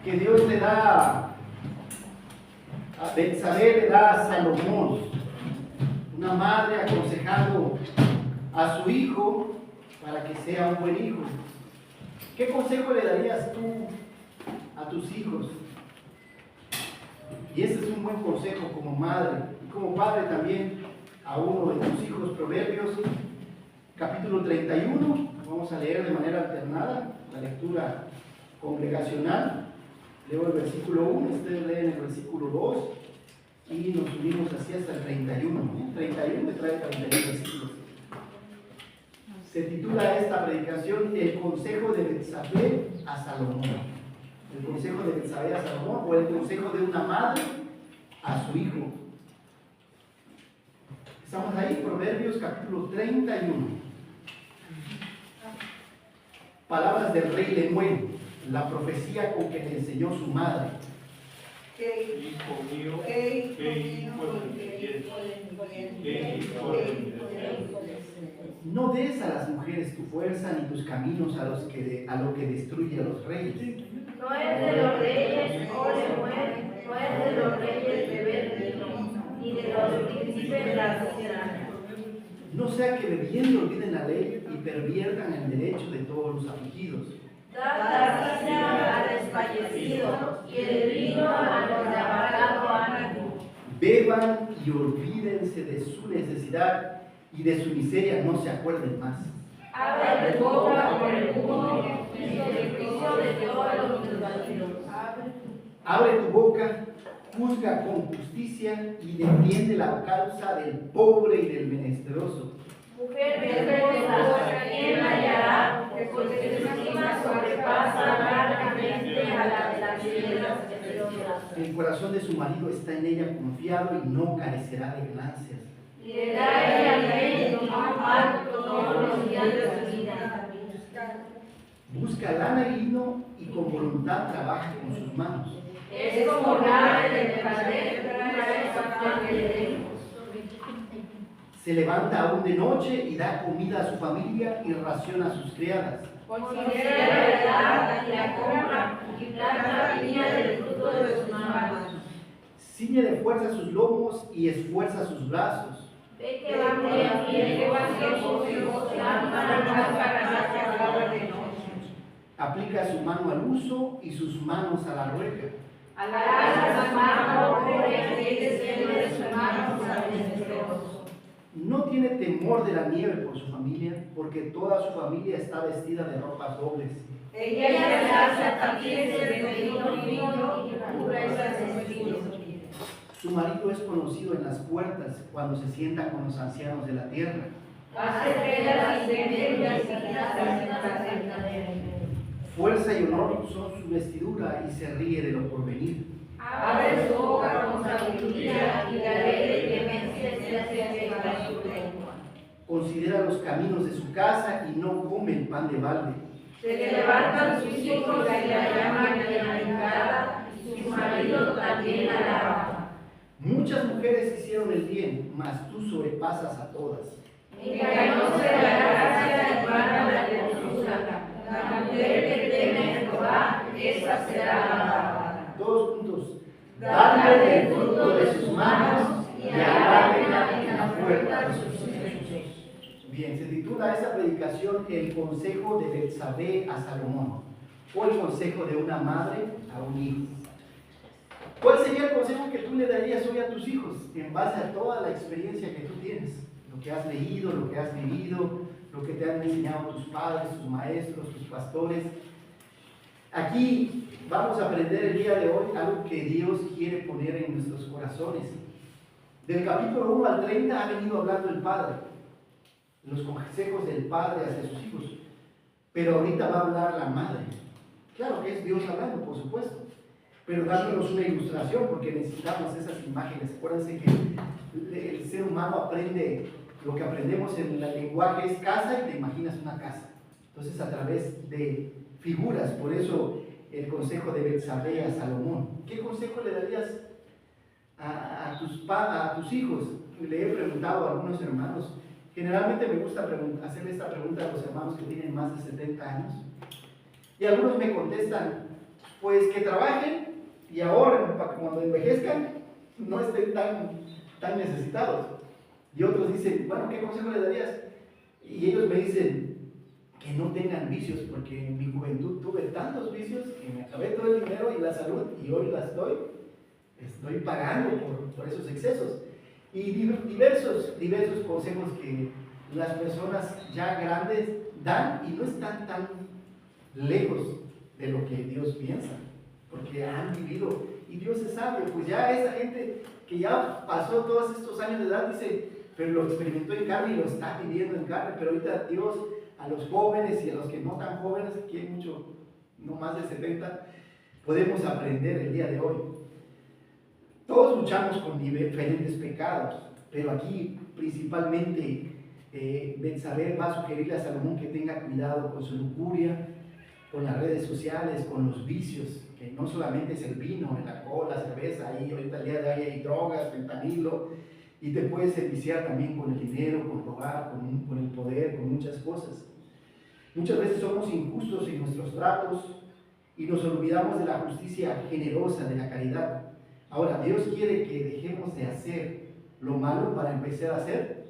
que Dios le da a Betsabé, le da a Salomón, una madre aconsejando a su hijo para que sea un buen hijo. ¿Qué consejo le darías tú a tus hijos? Y ese es un buen consejo como madre y como padre también a uno de tus hijos. Proverbios capítulo 31, vamos a leer de manera alternada la lectura congregacional. Leo el versículo 1, ustedes leen el versículo 2 y nos subimos así hasta el 31. 31 me trae 31 versículos. Se titula esta predicación El consejo de Betsabé a Salomón. El consejo de Betsabé a Salomón, o el consejo de una madre a su hijo. Estamos ahí, Proverbios capítulo 31. Palabras del rey Lemuel, la profecía con que le enseñó su madre. Hijo mío, No des a las mujeres tu fuerza ni tus caminos a lo que destruye a los reyes. No es de los reyes, oh Lemuel, no es de los reyes beber vino, ni de los príncipes la sociedad. No sea que bebiendo olviden la ley y perviertan el derecho de todos los afligidos. Da gracia al desfallecido y el vino a los de amargado ánimo. Beban y olvídense de su necesidad y de su miseria no se acuerden más. Abre tu boca por el humo y el juicio de todos los desvalidos. Abre tu boca, juzga con justicia y defiende la causa del pobre y del menesteroso. Mujer virtuosa, ¿quién la hallará? Porque su estima sobrepasa largamente a la de las piedras preciosas. El corazón de su marido está en ella confiado y no carecerá de ganancias. Y le da ella alimento alto todos los días de su vida. Busca lana y lino y con voluntad trabaja con sus manos. Es como nave de mercader trae su de lejos. Se levanta aún de noche y da comida a su familia y raciona a sus criadas. Considera la verdad y la compra y planta viña del fruto de sus manos. Ciñe de fuerza sus lomos y esfuerza sus brazos. Ve que va bien y el que va ciego su lámpara más para que acabe de noche. Aplica su mano al uso y sus manos a la rueca. Alarga su mano, pobre, y extiende sus manos al menesteroso. No tiene temor de la nieve por su familia, porque toda su familia está vestida de ropas dobles. Ella se hace tapices de lino fino y purezas de espíritu. Su marido es conocido en las puertas cuando se sienta con los ancianos de la tierra. Hace velas y centellas y las Fuerza y honor son su vestidura y se ríe de lo porvenir. abre su boca con sabiduría y la ley de clemencia se hace para su lengua. Considera los caminos de su casa y no come el pan de balde. Se levantan sus hijos y la llaman bienaventurada, y su marido también la alaba. Muchas mujeres hicieron el bien, mas tú sobrepasas a todas. Engañóse la gracia y vana la hermosura. La mujer que teme a Jehová, esa será alabada. Todos juntos. Dadle el fruto de sus manos y alábenla en la puerta de sus hijos. Bien, se titula esta predicación El consejo de Betsabé a Salomón, o el consejo de una madre a un hijo. ¿Cuál sería el consejo que tú le darías hoy a tus hijos en base a toda la experiencia que tú tienes? Lo que has leído, lo que has vivido, lo que te han enseñado tus padres, tus maestros, tus pastores. Aquí vamos a aprender el día de hoy algo que Dios quiere poner en nuestros corazones. Del capítulo 1 al 30 ha venido hablando el Padre, los consejos del Padre hacia sus hijos. Pero ahorita va a hablar la Madre. Claro que es Dios hablando, por supuesto, pero dándonos una ilustración, porque necesitamos esas imágenes. Acuérdense que el ser humano aprende, lo que aprendemos en el lenguaje es casa y te imaginas una casa. Entonces, a través de figuras, por eso el consejo de Betsabé a Salomón. ¿Qué consejo le darías a tus hijos? Le he preguntado a algunos hermanos. Generalmente me gusta hacerle esta pregunta a los hermanos que tienen más de 70 años. Y algunos me contestan, pues que trabajen y ahorren para que cuando envejezcan no estén tan necesitados. Y otros dicen, bueno, ¿qué consejo les darías? Y ellos me dicen que no tengan vicios, porque en mi juventud tuve tantos vicios que me acabé todo el dinero y la salud y hoy la estoy pagando por esos excesos. Y diversos consejos que las personas ya grandes dan y no están tan lejos de lo que Dios piensa, porque han vivido y Dios es sabio. Pues ya esa gente que ya pasó todos estos años de edad dice, pero lo experimentó en carne y lo está viviendo en carne. Pero ahorita Dios a los jóvenes y a los que no tan jóvenes, aquí hay mucho, no más de 70, podemos aprender el día de hoy. Todos luchamos con diferentes pecados, pero aquí principalmente Betsabé va a sugerirle a Salomón que tenga cuidado con su lujuria, con las redes sociales, con los vicios, que no solamente es el vino, el alcohol, la cerveza, ahí ahorita el día de hoy hay drogas, fentanilo, y te puedes enviciar también con el dinero, con robar, con el poder, con muchas cosas. Muchas veces somos injustos en nuestros tratos y nos olvidamos de la justicia generosa, de la caridad. Ahora, Dios quiere que dejemos de hacer lo malo para empezar a hacer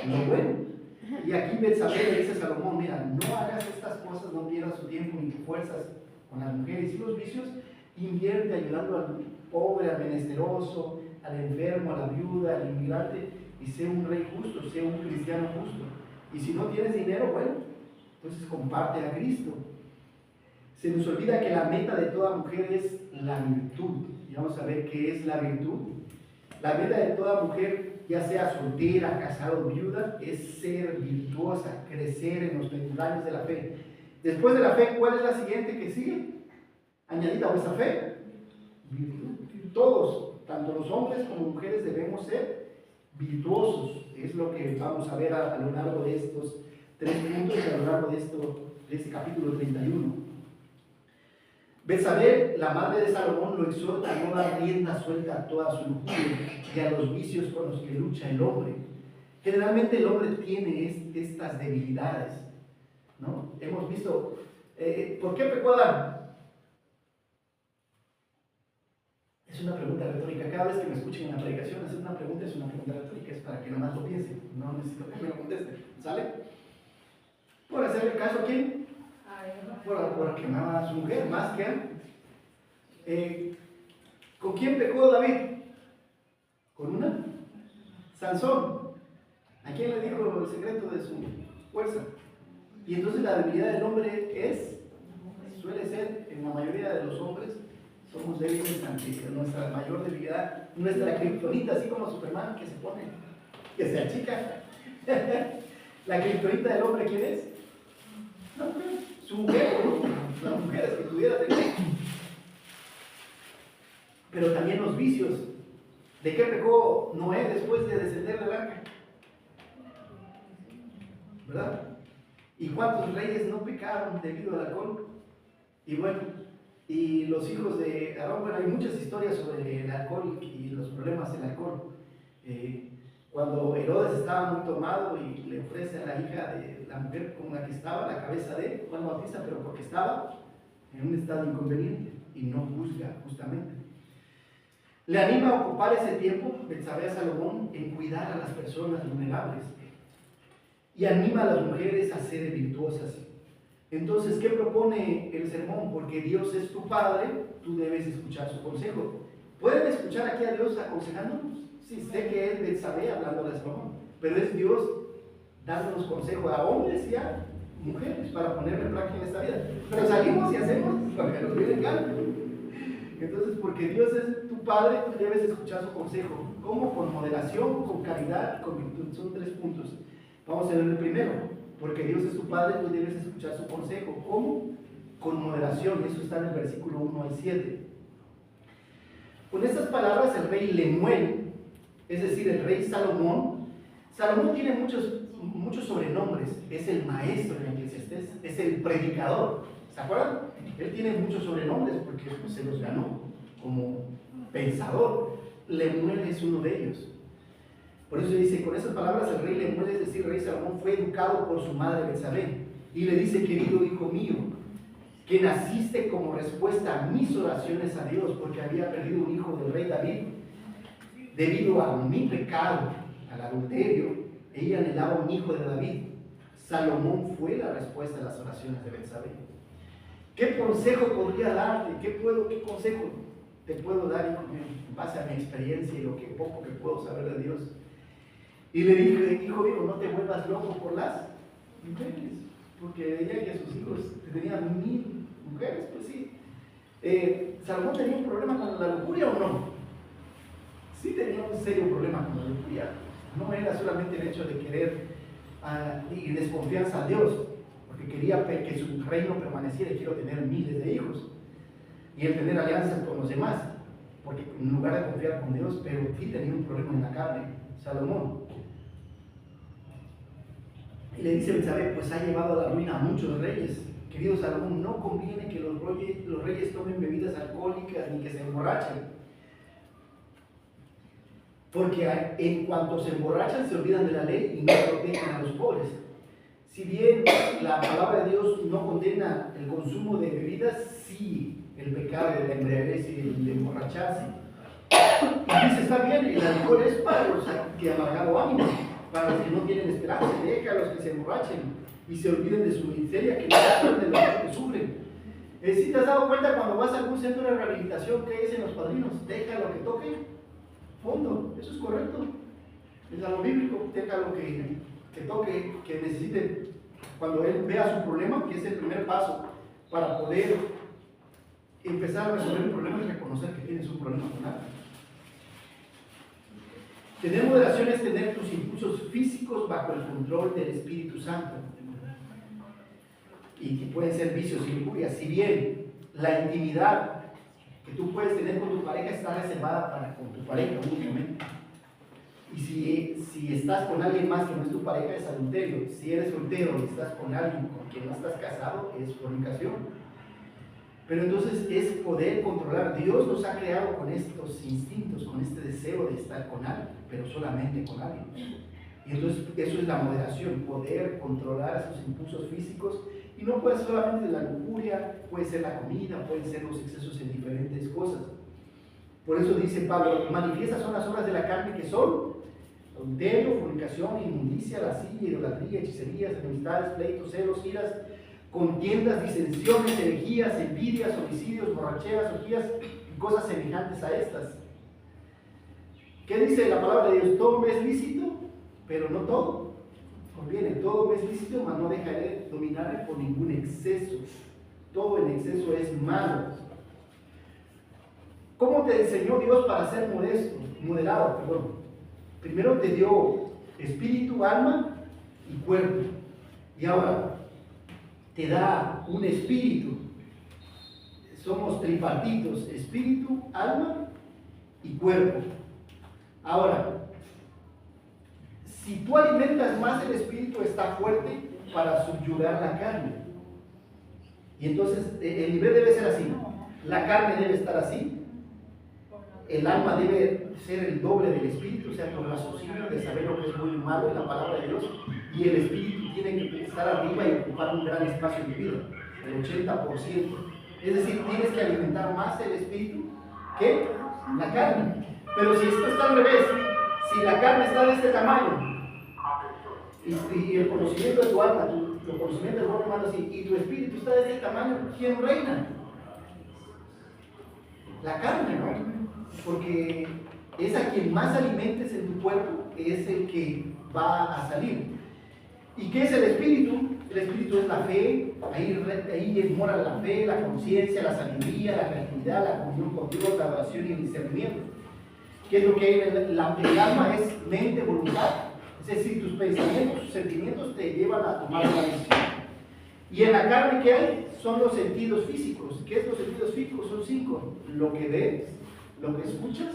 lo bueno. Y aquí Betsabé le dice a Salomón, mira, no hagas estas cosas, no pierdas tu tiempo ni tus fuerzas con las mujeres y los vicios, invierte ayudando al pobre, al menesteroso, al enfermo, a la viuda, al inmigrante, y sé un rey justo, sé un cristiano justo. Y si no tienes dinero, bueno, entonces comparte a Cristo. Se nos olvida que la meta de toda mujer es la virtud. Y vamos a ver qué es la virtud. La meta de toda mujer, ya sea soltera, casada o viuda, es ser virtuosa, crecer en los peldaños de la fe. Después de la fe, ¿cuál es la siguiente que sigue? Añadida a esa fe, virtud. Todos, tanto los hombres como mujeres, debemos ser virtuosos. Es lo que vamos a ver a lo largo de estos 3 puntos y a lo largo de este capítulo 31. Betsabé, la madre de Salomón, lo exhorta a no dar rienda suelta a toda su lujuria y a los vicios con los que lucha el hombre. Generalmente el hombre tiene estas debilidades, ¿no? Hemos visto, ¿por qué pecó Adán? Es una pregunta retórica. Cada vez que me escuchen en la predicación, hacer una pregunta es una pregunta retórica, es para que nomás lo piensen, no necesito que me lo contesten, ¿sale? Por hacerle caso a quién, por quemar a su mujer, más que a ¿con quién pecó David? Con una Sansón. ¿A quién le dijo el secreto de su fuerza? Y entonces la debilidad del hombre suele ser, en la mayoría de los hombres, somos débiles ante nuestra mayor debilidad, nuestra kriptonita, así como Superman que se achica. La kriptonita del hombre, ¿quién es? La mujer, su mujer, ¿no? Las mujeres que pudiera tener. Pero también los vicios. ¿De qué pecó Noé después de descender del arca? ¿Verdad? ¿Y cuántos reyes no pecaron debido al alcohol? Y bueno, y los hijos de Aarón, bueno, hay muchas historias sobre el alcohol y los problemas del alcohol. Cuando Herodes estaba muy tomado y le ofrece a la hija de la mujer con la que estaba, la cabeza de Juan Bautista, pero porque estaba en un estado inconveniente y no juzga justamente. Le anima a ocupar ese tiempo, Betsabé a Salomón, en cuidar a las personas vulnerables y anima a las mujeres a ser virtuosas. Entonces, ¿qué propone el sermón? Porque Dios es tu Padre, tú debes escuchar su consejo. ¿Pueden escuchar aquí a Dios aconsejándonos? Sí, sé que es Betsabé hablando de Salomón, pero es Dios dándonos consejo a hombres y a mujeres para ponerlo en práctica en esta vida. Pero salimos y hacemos lo que nos viene en gana. Entonces, porque Dios es tu Padre, tú debes escuchar su consejo. ¿Cómo? Con moderación, con caridad, con virtud. Son 3 puntos. Vamos a ver el primero. Porque Dios es tu Padre, tú debes escuchar su consejo. ¿Cómo? Con moderación. Eso está en el versículo 1 al 7. Con estas palabras el rey Lemuel, es decir, el rey Salomón tiene muchos sobrenombres. Es el maestro en Eclesiastés, es el predicador. ¿Se acuerdan? Él tiene muchos sobrenombres porque se los ganó como pensador. Lemuel es uno de ellos. Por eso dice, con esas palabras el rey Lemuel, es decir, el rey Salomón, fue educado por su madre Betsabé. Y le dice, querido hijo mío. que naciste como respuesta a mis oraciones a Dios, porque había perdido un hijo del rey David. Debido a mi pecado, al adulterio, ella anhelaba un hijo de David. Salomón fue la respuesta a las oraciones de Betsabé. ¿Qué consejo podría darte? ¿Qué consejo te puedo dar, hijo mío, en base a mi experiencia y lo que poco que puedo saber de Dios? Y le dije, hijo mío, no te vuelvas loco por las mujeres, porque veía que sus hijos tenían 1000 mujeres, pues sí. ¿Salomón tenía un problema con la lujuria o no? Sí tenía un serio problema con la lujuria. No era solamente el hecho de querer y desconfianza a Dios, porque quería que su reino permaneciera y quiero tener miles de hijos y el tener alianzas con los demás, porque en lugar de confiar con Dios, pero sí tenía un problema en la carne, Salomón. Y le dice Betsabé, pues ha llevado a la ruina a muchos reyes. Querido Salomón, no conviene que los reyes tomen bebidas alcohólicas ni que se emborrachen, porque en cuanto se emborrachan se olvidan de la ley y no protegen a los pobres. Si bien la palabra de Dios no condena el consumo de bebidas, sí el pecado de la embriaguez y el de emborracharse. Y dice, está bien, el alcohol es para los que han amargado ánimo, para los que no tienen esperanza, deja a los que se emborrachen y se olviden de su miseria, que no se de lo que sufren. Si te has dado cuenta cuando vas a algún centro de rehabilitación, ¿qué dicen los padrinos? Deja lo que toque fondo, eso es correcto, es algo bíblico, deja lo que toque, que necesite, cuando él vea su problema, que es el primer paso para poder empezar a resolver el problema, es reconocer que tienes un problema con algo. Tener moderación es tener tus impulsos físicos bajo el control del Espíritu Santo, y que pueden ser vicios y lujurias. Si bien la intimidad que tú puedes tener con tu pareja está reservada con tu pareja únicamente. Y si estás con alguien más que no es tu pareja, es adulterio. Si eres soltero y estás con alguien con quien no estás casado, es fornicación. Pero entonces es poder controlar. Dios nos ha creado con estos instintos, con este deseo de estar con alguien, pero solamente con alguien. Y entonces eso es la moderación, poder controlar esos impulsos físicos. Y no puede ser solamente la lujuria, puede ser la comida, pueden ser los excesos en diferentes cosas. Por eso dice Pablo, manifiestas son las obras de la carne, que son adulterio, fornicación, inmundicia, lascivia, idolatría, hechicerías, enemistades, pleitos, celos, iras, contiendas, disensiones, herejías, envidias, homicidios, borracheras, orgías y cosas semejantes a estas. ¿Qué dice la palabra de Dios? Todo me es lícito, pero no todo. Conviene, todo me es lícito, mas no dejaré dominarme por ningún exceso. Todo en exceso es malo. ¿Cómo te enseñó Dios para ser moderado? Perdón. Primero te dio espíritu, alma y cuerpo. Y ahora te da un espíritu. Somos tripartitos, espíritu, alma y cuerpo. Ahora, si tú alimentas más el espíritu, está fuerte para subyugar la carne. Y entonces el nivel debe ser así. La carne debe estar así. El alma debe ser el doble del espíritu, o sea, con el raciocinio de saber lo que es bueno y malo en la palabra de Dios. Y el espíritu tiene que estar arriba y ocupar un gran espacio en tu vida, el 80%. Es decir, tienes que alimentar más el espíritu que la carne. Pero si esto está al revés, si la carne está de este tamaño, y el conocimiento de tu alma, tu conocimiento del cuerpo humano así, y tu espíritu está de este tamaño, ¿quién reina? La carne, ¿no? Porque es a quien más alimentes en tu cuerpo, es el que va a salir. ¿Y qué es el espíritu? El espíritu es la fe, ahí mora la fe, la conciencia, la sabiduría, la creatividad, la comunión con Dios, la oración y el discernimiento. ¿Qué es lo que hay en el alma? Es mente, voluntad. Es decir, tus pensamientos, tus sentimientos te llevan a tomar una decisión. Y en la carne, ¿qué hay? Son los sentidos físicos. ¿Qué es los sentidos físicos? Son 5. Lo que ves, lo que escuchas,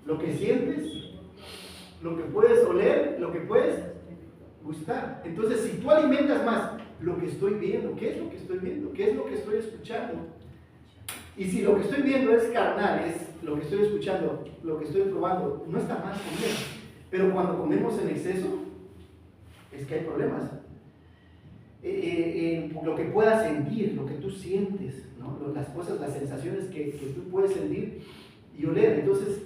lo que sientes, lo que puedes oler, lo que puedes gustar. Entonces, si tú alimentas más lo que estoy viendo, ¿qué es lo que estoy viendo? ¿Qué es lo que estoy escuchando? Y si lo que estoy viendo es carnal, es lo que estoy escuchando, lo que estoy probando, no está mal comer. Pero cuando comemos en exceso, es que hay problemas. lo que puedas sentir, lo que tú sientes, ¿no? Las cosas, las sensaciones que tú puedes sentir y oler. Entonces,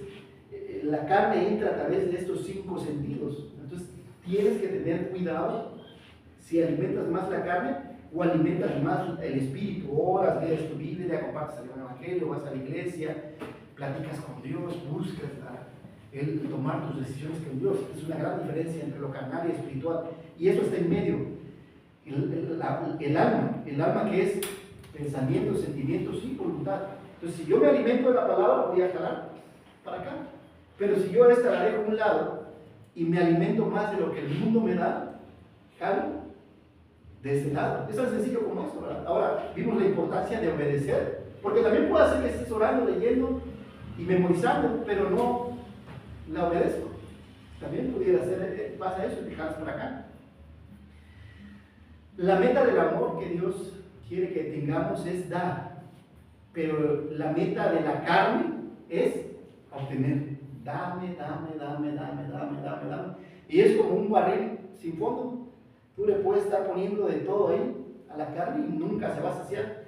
la carne entra a través de estos 5 sentidos. Entonces, tienes que tener cuidado si alimentas más la carne o alimentas más el espíritu. Oras, lees tu Biblia, compartes el Evangelio, vas a la iglesia, platicas con Dios, buscas el tomar tus decisiones con Dios. Es una gran diferencia entre lo carnal y espiritual. Y eso está en medio. El alma que es pensamientos, sentimientos y voluntad. Entonces, si yo me alimento de la palabra, voy a jalar para acá. Pero si yo esta la dejo a un lado y me alimento más de lo que el mundo me da, jalo de este lado. Es tan sencillo como eso, ¿verdad? Ahora, vimos la importancia de obedecer, porque también puede ser que estés orando, leyendo y memorizando, pero no la obedezco. También pudiera ser, pasa eso y te jalas para acá. La meta del amor que Dios quiere que tengamos es dar, pero la meta de la carne es obtener. Dame. Y es como un barril sin fondo. Tú le puedes estar poniendo de todo ahí a la carne y nunca se va a saciar.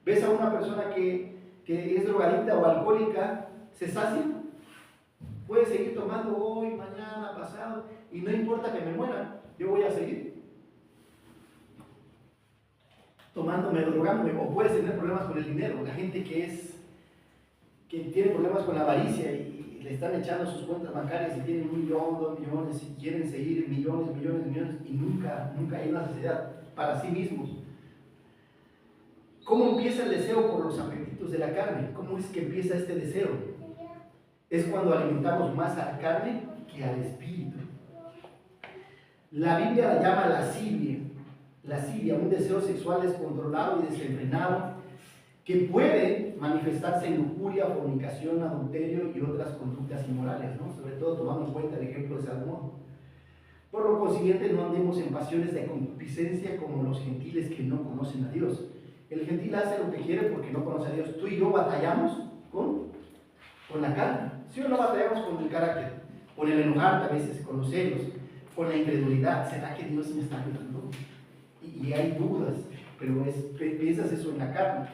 Ves a una persona que es drogadicta o alcohólica, se sacia. Puede seguir tomando hoy, mañana, pasado, y no importa que me muera, yo voy a seguir tomándome, drogándome. O puedes tener problemas con el dinero. La gente que tiene problemas con la avaricia y le están echando sus cuentas bancarias y tienen 1 millón, 2 millones y quieren seguir millones y nunca hay una necesidad para sí mismos. ¿Cómo empieza el deseo por los apetitos de la carne? ¿Cómo es que empieza este deseo? Es cuando alimentamos más a la carne que al espíritu. La Biblia la llama lascivia, un deseo sexual descontrolado y desenfrenado que puede manifestarse en lujuria, fornicación, adulterio y otras conductas inmorales, ¿no? Sobre todo tomando en cuenta el ejemplo de Salomón. Por lo consiguiente, no andemos en pasiones de concupiscencia como los gentiles que no conocen a Dios. El gentil hace lo que quiere porque no conoce a Dios. Tú y yo batallamos con la carne. ¿Sí o no batallamos con el carácter? Con el enojarte a veces, con los celos, con la incredulidad. ¿Será que Dios me está ayudando? Y hay dudas, pero piensas eso en la carne.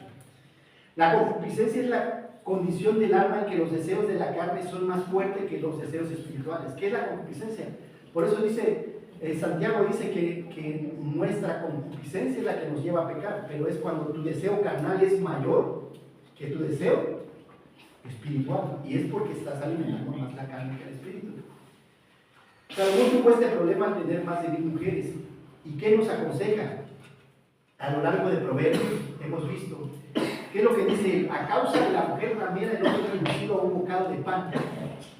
La concupiscencia es la condición del alma en que los deseos de la carne son más fuertes que los deseos espirituales. ¿Qué es la concupiscencia? Por eso dice, Santiago dice que nuestra concupiscencia es la que nos lleva a pecar, pero es cuando tu deseo carnal es mayor que tu deseo espiritual, y es porque estás alimentando más la carne que el espíritu. Salomón tuvo este problema al tener más de 1000 mujeres. ¿Y qué nos aconseja? A lo largo de Proverbios hemos visto, ¿qué es lo que dice? A causa de la mujer ramera el hombre es reducido a un bocado de pan,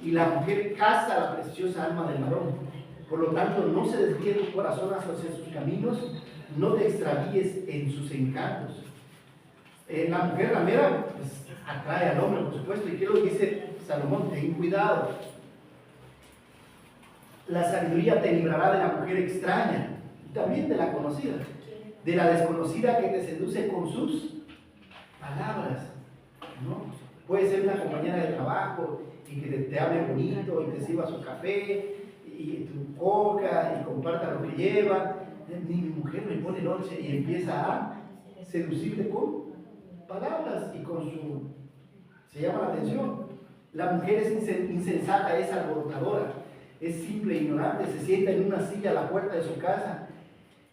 y la mujer caza la preciosa alma del varón. Por lo tanto, no se desvíe tu corazón hacia sus caminos, no te extravíes en sus encantos. La mujer ramera pues, atrae al hombre, por supuesto. ¿Y qué es lo que dice Salomón? Ten cuidado. La sabiduría te librará de la mujer extraña y también de la conocida, de la desconocida que te seduce con sus palabras, ¿no? Puede ser una compañera de trabajo y que te hable bonito y te sirva su café y tu coca y comparta lo que lleva. Mi mujer me pone noche y empieza a seducirte con palabras y con se llama la atención. La mujer es insensata, es alborotadora, es simple e ignorante, se sienta en una silla a la puerta de su casa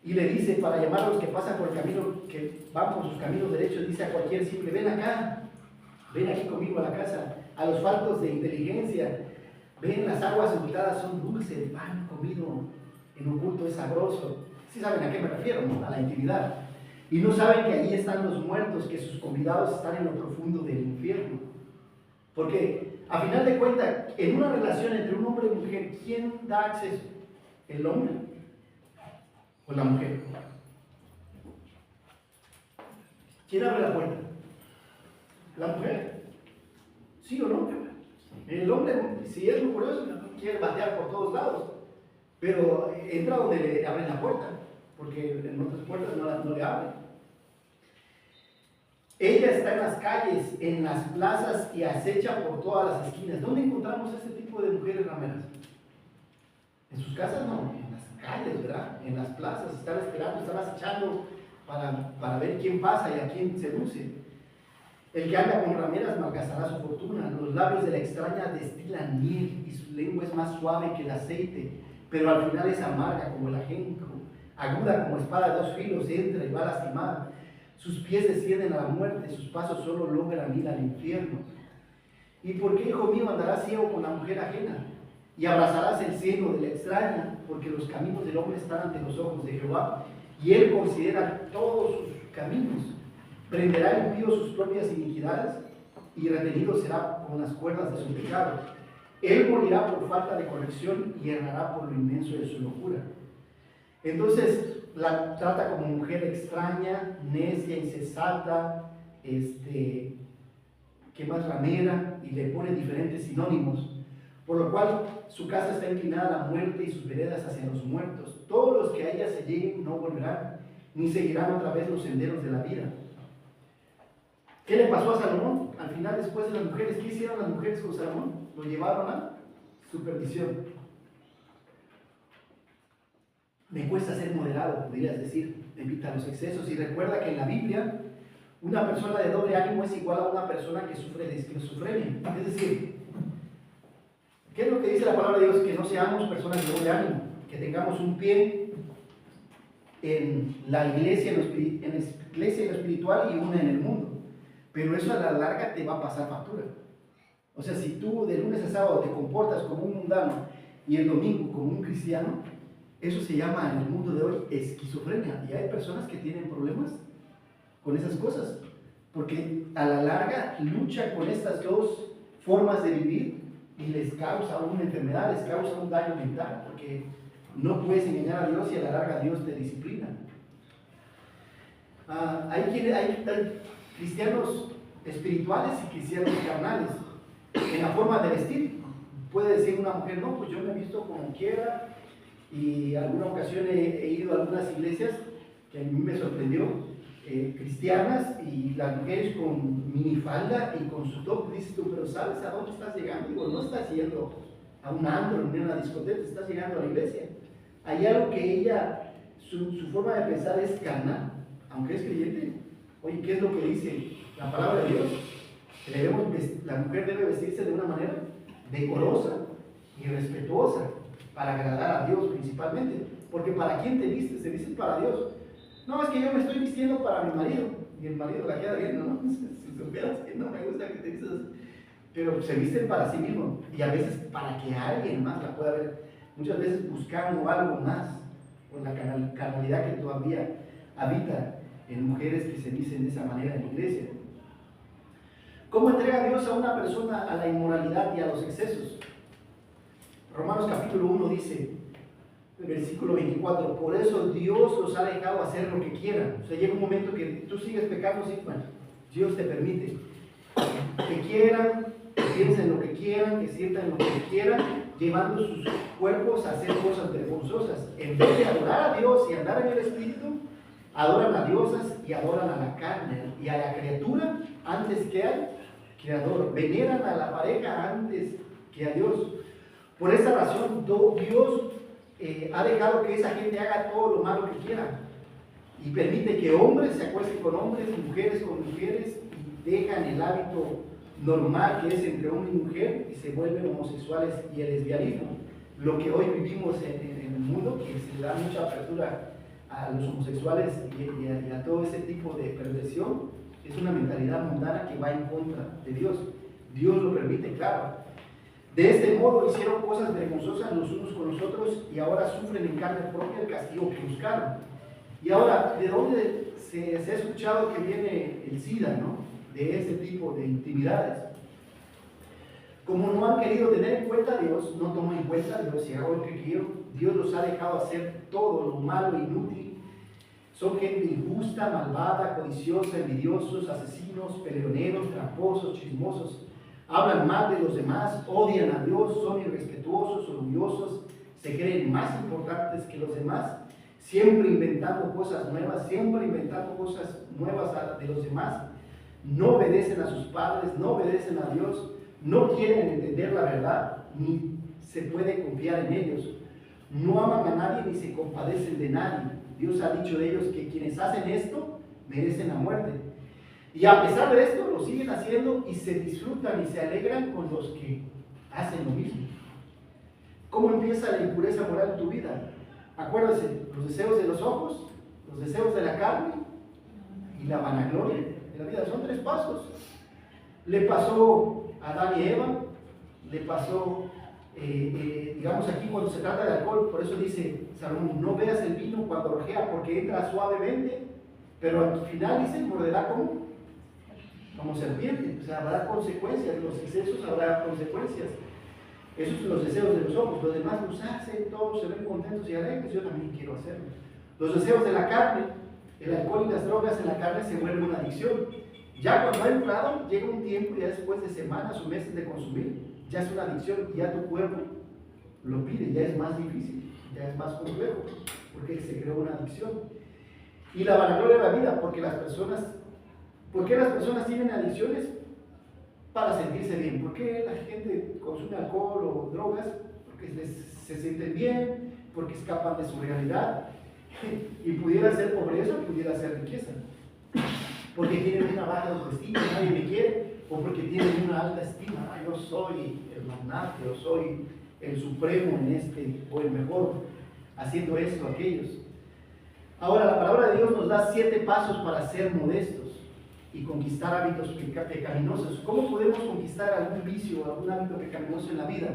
y le dice, para llamar a los que pasan por el camino, que van por sus caminos derechos, dice a cualquier simple, ven acá, ven aquí conmigo a la casa. A los faltos de inteligencia, ven, las aguas ocultadas son dulces, el pan comido en oculto es sabroso. ¿Sí saben a qué me refiero, no? A la intimidad. Y no saben que allí están los muertos, que sus convidados están en lo profundo del infierno. Porque, a final de cuentas, en una relación entre un hombre y mujer, ¿quién da acceso? ¿El hombre o la mujer? ¿Quién abre la puerta? ¿La mujer? ¿Sí o no? El hombre, si es muy curioso, quiere batear por todos lados, pero entra donde le abren la puerta, porque en otras puertas no le abren. Ella está en las calles, en las plazas y acecha por todas las esquinas. ¿Dónde encontramos este tipo de mujeres rameras? En sus casas no, en las calles, ¿verdad? En las plazas, están esperando, están acechando para ver quién pasa y a quién seduce. El que anda con rameras malgastará su fortuna. Los labios de la extraña destilan miel y su lengua es más suave que el aceite, pero al final es amarga como el ajenjo, aguda como espada de 2 filos, entra y va a lastimar. Sus pies descienden a la muerte, sus pasos solo logran ir al infierno. ¿Y por qué, hijo mío, andarás ciego con la mujer ajena? Y abrazarás el seno de la extraña, porque los caminos del hombre están ante los ojos de Jehová, y él considera todos sus caminos. Prenderá el impío sus propias iniquidades, y retenido será con las cuerdas de su pecado. Él morirá por falta de corrección y errará por lo inmenso de su locura. Entonces la trata como mujer extraña, necia, insensata, que más ramera, y le pone diferentes sinónimos, por lo cual su casa está inclinada a la muerte y sus veredas hacia los muertos. Todos los que a ella se lleguen no volverán, ni seguirán otra vez los senderos de la vida. ¿Qué le pasó a Salomón? Al final, después de las mujeres, ¿qué hicieron las mujeres con Salomón? Lo llevaron a su perdición. Me cuesta ser moderado, podrías decir, evita los excesos. Y recuerda que en la Biblia, una persona de doble ánimo es igual a una persona que sufre de esquizofrenia. Es decir, ¿qué es lo que dice la palabra de Dios? Que no seamos personas de doble ánimo, que tengamos un pie en la iglesia, en la iglesia y lo espiritual, y una en el mundo. Pero eso a la larga te va a pasar factura. O sea, si tú de lunes a sábado te comportas como un mundano y el domingo como un cristiano, eso se llama en el mundo de hoy esquizofrenia. Y hay personas que tienen problemas con esas cosas, porque a la larga luchan con estas dos formas de vivir y les causa una enfermedad, les causa un daño mental, porque no puedes engañar a Dios y a la larga Dios te disciplina. Hay cristianos espirituales y cristianos carnales. En la forma de vestir, puede decir una mujer, no, pues yo me he visto como quiera, y alguna ocasión he ido a algunas iglesias que a mí me sorprendió, cristianas, y las mujeres con minifalda y con su top. Dices tú, pero ¿sabes a dónde estás llegando? Digo, no estás yendo a un antro, ni a una discoteca, estás llegando a la iglesia. Hay algo que ella, su forma de pensar es carnal, aunque es creyente. Oye, ¿qué es lo que dice la palabra de Dios? La mujer debe vestirse de una manera decorosa y respetuosa para agradar a Dios principalmente. Porque ¿para quién te vistes? Se viste para Dios. No, es que yo me estoy vistiendo para mi marido. Y el marido la queda viendo, ¿no? Si supieras que no me gusta que te vistas así. Pero se visten para sí mismo. Y a veces para que alguien más la pueda ver. Muchas veces buscando algo más. Por la carnalidad que todavía habita en mujeres que se visten de esa manera en la iglesia. ¿Cómo entrega Dios a una persona a la inmoralidad y a los excesos? Romanos capítulo 1 dice, versículo 24, por eso Dios los ha dejado hacer lo que quieran. O sea, llega un momento que tú sigues pecando, sí, bueno, Dios te permite que quieran, que piensen lo que quieran, que sientan lo que quieran, llevando sus cuerpos a hacer cosas vergonzosas. En vez de adorar a Dios y andar en el Espíritu, adoran a diosas y adoran a la carne y a la criatura antes que al Creador. Veneran a la pareja antes que a Dios. Por esta razón, Dios ha dejado que esa gente haga todo lo malo que quiera y permite que hombres se acuesten con hombres, mujeres con mujeres, y dejan el hábito normal que es entre hombre y mujer y se vuelven homosexuales y el lesbianismo. Lo que hoy vivimos en el mundo, que se da mucha apertura a los homosexuales y a todo ese tipo de perversión, es una mentalidad mundana que va en contra de Dios. Dios lo permite, claro. De este modo hicieron cosas vergonzosas los unos con los otros y ahora sufren en carne propia el castigo que buscaron. Y ahora, ¿de dónde se ha escuchado que viene el SIDA, ¿no? De este tipo de intimidades? Como no han querido tener en cuenta a Dios, no toman en cuenta a Dios y hagan lo que quieren, Dios los ha dejado hacer todo lo malo e inútil. Son gente injusta, malvada, codiciosa, envidiosos, asesinos, peleoneros, tramposos, chismosos. Hablan mal de los demás, odian a Dios, son irrespetuosos, orgullosos, se creen más importantes que los demás, siempre inventando cosas nuevas de los demás. No obedecen a sus padres, no obedecen a Dios, no quieren entender la verdad, ni se puede confiar en ellos. no aman a nadie ni se compadecen de nadie. Dios ha dicho de ellos que quienes hacen esto merecen la muerte. Y a pesar de esto, lo siguen haciendo y se disfrutan y se alegran con los que hacen lo mismo. ¿Cómo empieza la impureza moral en tu vida? Acuérdense, los deseos de los ojos, los deseos de la carne y la vanagloria de la vida. Son 3 pasos. Le pasó a Adán y Eva, le pasó, digamos aquí cuando se trata de alcohol, por eso dice Salomón, no veas el vino cuando rojea porque entra suavemente, pero al final dice, morderá como serpiente. O sea, habrá consecuencias, los excesos habrá consecuencias. Esos son los deseos de los ojos. Los demás los hacen, todos se ven contentos y alegres. Yo también quiero hacerlo. Los deseos de la carne, el alcohol y las drogas en la carne se vuelven una adicción. Ya cuando ha entrado, llega un tiempo, ya después de semanas o meses de consumir, ya es una adicción y ya tu cuerpo lo pide. Ya es más difícil, ya es más complejo, porque se creó una adicción. Y la vanagloria de la vida, porque ¿por qué las personas tienen adicciones? Para sentirse bien. ¿Por qué la gente consume alcohol o drogas? Porque se sienten bien, porque escapan de su realidad. Y pudiera ser pobreza, pudiera ser riqueza. Porque tienen una baja autoestima, nadie me quiere. O porque tienen una alta estima. Yo soy el magnate, yo soy el supremo en este, o el mejor, haciendo esto, aquellos. Ahora, la palabra de Dios nos da 7 pasos para ser modestos y conquistar hábitos pecaminosos. ¿Cómo podemos conquistar algún vicio, algún hábito pecaminoso en la vida?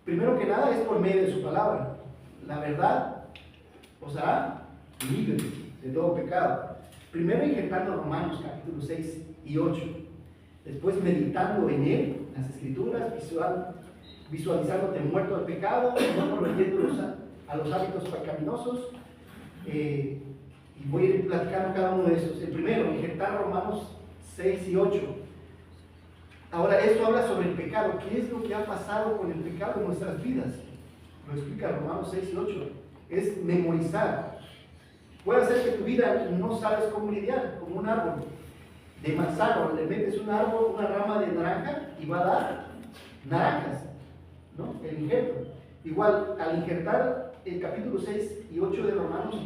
Primero que nada es por medio de su palabra. La verdad os hará libres de todo pecado. Primero injertando Romanos capítulos 6 y 8. Después meditando en él, en las escrituras, visualizándote muerto al pecado, no volviéndolos a los hábitos pecaminosos. Y voy a ir platicando cada uno de estos. El primero, injertar Romanos 6 y 8. Ahora, esto habla sobre el pecado. ¿Qué es lo que ha pasado con el pecado en nuestras vidas? Lo explica Romanos 6 y 8. Es memorizar. Puede ser que tu vida no sabes cómo lidiar, como un árbol de manzano. Le metes un árbol, una rama de naranja y va a dar naranjas, ¿no? El injerto. Igual, al injertar el capítulo 6 y 8 de Romanos,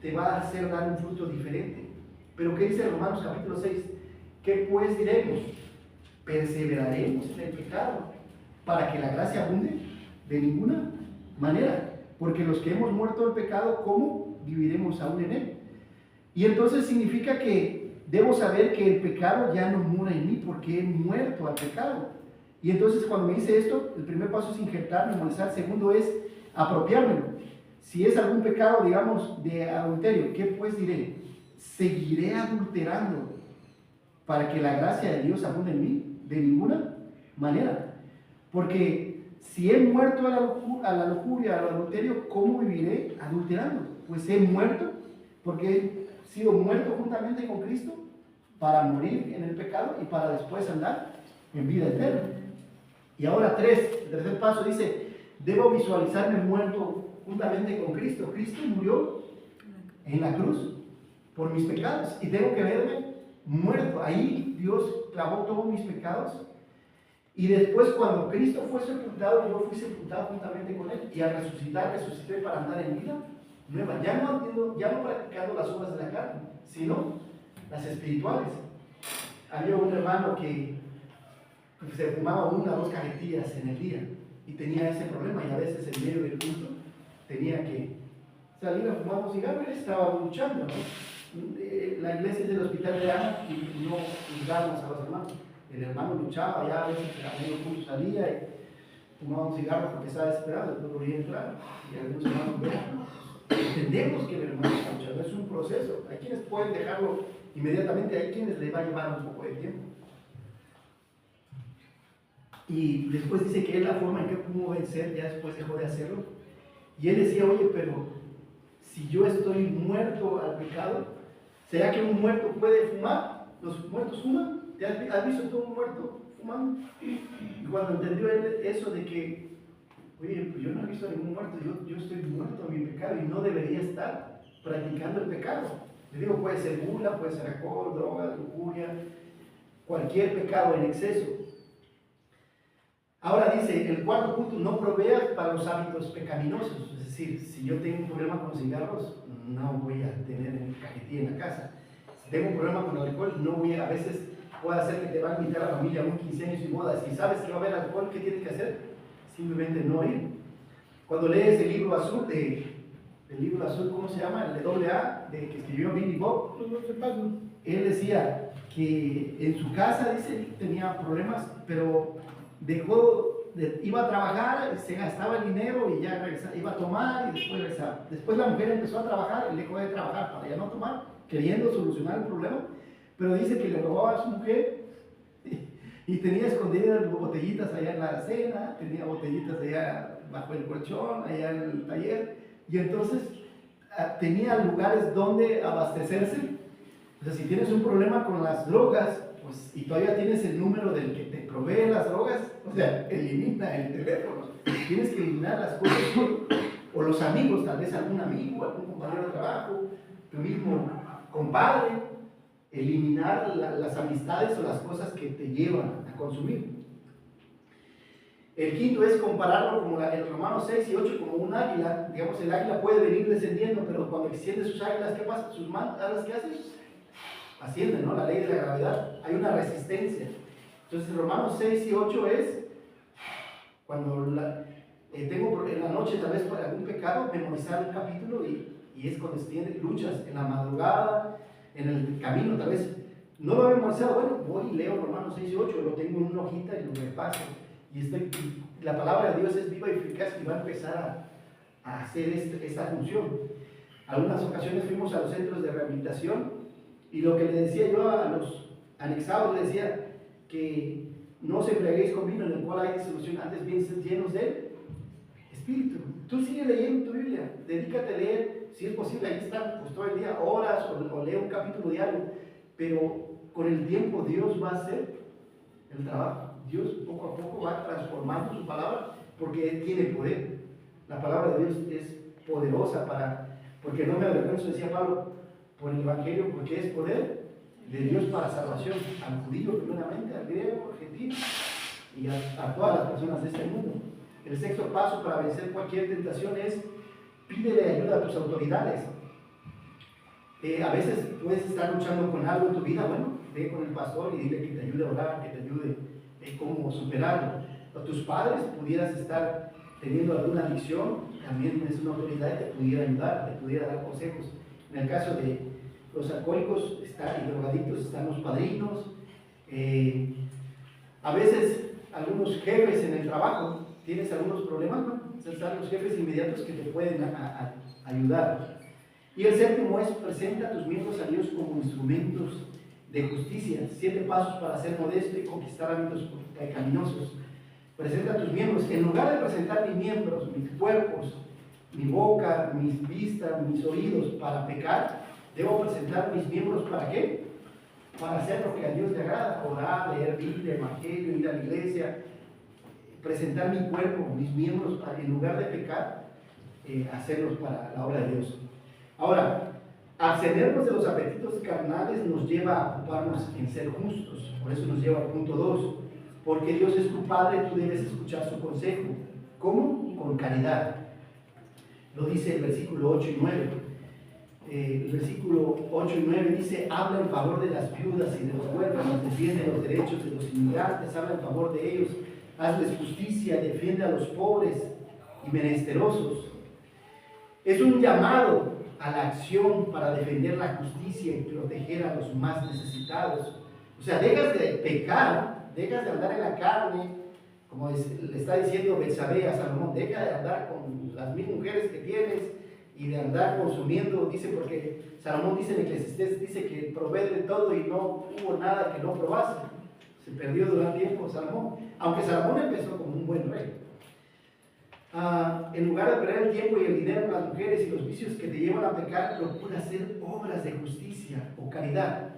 te va a hacer dar un fruto diferente. Pero ¿qué dice Romanos capítulo 6? ¿Qué pues diremos? ¿Perseveraremos en el pecado para que la gracia abunde? De ninguna manera. Porque los que hemos muerto al pecado, ¿cómo viviremos aún en él? Y entonces significa que debo saber que el pecado ya no mora en mí porque he muerto al pecado. Y entonces cuando me dice esto, el primer paso es injertar, memorizar. Segundo es apropiármelo. Si es algún pecado, digamos, de adulterio, ¿qué pues diré? ¿Seguiré adulterando para que la gracia de Dios abunde en mí? De ninguna manera. Porque si he muerto a la lujuria, al adulterio, ¿cómo viviré adulterando? Pues he muerto porque he sido muerto juntamente con Cristo para morir en el pecado y para después andar en vida eterna. Y ahora el tercer paso dice, debo visualizarme muerto juntamente con Cristo. Cristo murió en la cruz por mis pecados y tengo que verme muerto. Ahí Dios clavó todos mis pecados y después cuando Cristo fue sepultado, yo fui sepultado juntamente con él y al resucitar, resucité para andar en vida nueva. Ya no practicando las obras de la carne, sino las espirituales. Había un hermano que se fumaba 1 o 2 cajetillas en el día y tenía ese problema y a veces en medio del culto tenía que salir a fumar un cigarro y él estaba luchando, ¿no? La iglesia es del hospital de Ana y no juzgamos a los hermanos. El hermano luchaba, ya a veces a medio culto salía y fumaba un cigarro porque estaba desesperado, después volvía a entrar y algunos hermanos entendemos que el hermano está luchando, es un proceso. Hay quienes pueden dejarlo inmediatamente, hay quienes le va a llevar un poco de tiempo. Y después dice que es la forma en que pudo vencer, ya después dejó de hacerlo. Y él decía, oye, pero si yo estoy muerto al pecado, ¿será que un muerto puede fumar? ¿Los muertos fuman? ¿Te has visto tú un muerto fumando? Y cuando entendió él eso de que, oye, pues yo no he visto a ningún muerto, yo estoy muerto a mi pecado y no debería estar practicando el pecado. Le digo, puede ser gula, puede ser alcohol, droga, lujuria, cualquier pecado en exceso. Ahora dice, el cuarto punto, no proveas para los hábitos pecaminosos. Es decir, si yo tengo un problema con los cigarros, no voy a tener el cajetilla en la casa. Si tengo un problema con el alcohol, no voy a veces puede hacer que te va a invitar a la familia a un 15 años y boda. Si sabes que va a haber alcohol, ¿qué tienes que hacer? Simplemente no ir. Cuando lees el libro azul, ¿cómo se llama? El de AA, que escribió Billy Bob, él decía que en su casa, dice, tenía problemas, pero iba a trabajar, se gastaba el dinero y ya regresaba, iba a tomar y después regresaba. Después la mujer empezó a trabajar y dejó de trabajar para ya no tomar, queriendo solucionar el problema, pero dice que le robaba a su mujer y tenía escondidas botellitas allá en la alacena, tenía botellitas allá bajo el colchón, allá en el taller, y entonces tenía lugares donde abastecerse. O sea, si tienes un problema con las drogas, pues, y todavía tienes el número del que te provee las drogas, o sea, elimina el teléfono. Tienes que eliminar las cosas, o los amigos, tal vez algún amigo, algún compañero de trabajo, tu mismo compadre, eliminar las amistades o las cosas que te llevan a consumir. El quinto es compararlo como en Romanos 6 y 8 como un águila. Digamos, el águila puede venir descendiendo, pero cuando extiende sus águilas, ¿qué pasa? Sus alas, ¿qué haces? Ascienden, ¿no? La ley de la gravedad. Hay una resistencia. Entonces, Romanos 6 y 8 es cuando tengo en la noche tal vez por algún pecado, memorizar un capítulo y es cuando extiende luchas en la madrugada, en el camino, tal vez no lo he memorizado. Bueno, voy y leo Romanos 6 y 8, lo tengo en una hojita y lo repaso. Y la palabra de Dios es viva y eficaz y va a empezar a hacer esta función. Algunas ocasiones fuimos a los centros de rehabilitación y lo que le decía yo a los anexados, le decía que no os embriaguéis con vino en el cual hay disolución, antes bien llenos de Espíritu. Tú sigue leyendo tu Biblia, dedícate a leer, si es posible, ahí está, pues todo el día, horas, o lee un capítulo diario, pero con el tiempo Dios va a hacer el trabajo. Dios poco a poco va transformando su palabra porque Él tiene poder. La palabra de Dios es poderosa porque no me avergüenzo, decía Pablo, por el Evangelio, porque es poder de Dios para salvación al judío primeramente, al griego, al gentil y a todas las personas de este mundo. El sexto paso para vencer cualquier tentación es pídele ayuda a tus autoridades. A veces puedes estar luchando con algo en tu vida, bueno, ve con el pastor y dile que te ayude a orar, que te ayude cómo superarlo. A tus padres pudieras estar teniendo alguna adicción, también es una autoridad que te pudiera ayudar, te pudiera dar consejos. En el caso de los alcohólicos y drogadictos están los padrinos. A veces algunos jefes en el trabajo, tienes algunos problemas, ¿no? Están los jefes inmediatos que te pueden ayudar. Y el séptimo es presenta a tus miembros a Dios como instrumentos de justicia. 7 pasos para ser modesto y conquistar hábitos pecaminosos. Presenta a tus miembros. En lugar de presentar mis miembros, mis cuerpos, mi boca, mis vistas, mis oídos para pecar, debo presentar mis miembros ¿para qué? Para hacer lo que a Dios le agrada. Orar, leer Biblia, Evangelio, ir a la iglesia. Presentar mi cuerpo, mis miembros, para en lugar de pecar, hacerlos para la obra de Dios. Ahora, abstenernos de los apetitos carnales nos lleva a ocuparnos en ser justos. Por eso nos lleva al punto 2. Porque Dios es tu Padre, tú debes escuchar su consejo. ¿Cómo? Con caridad. Lo dice el versículo 8 y 9. El versículo 8 y 9 dice: habla en favor de las viudas y de los huérfanos, defiende los derechos de los inmigrantes, habla en favor de ellos, hazles justicia, defiende a los pobres y menesterosos. Es un llamado a la acción para defender la justicia y proteger a los más necesitados. O sea, dejas de pecar, dejas de andar en la carne, como le está diciendo Betsabé a Salomón, deja de andar con las 1000 mujeres que tienes y de andar consumiendo, dice, porque Salomón dice en Eclesiastés, dice que provee de todo y no hubo nada que no probase. Se perdió durante tiempo Salomón, aunque Salomón empezó como un buen rey. En lugar de perder el tiempo y el dinero en las mujeres y los vicios que te llevan a pecar, procura hacer obras de justicia o caridad.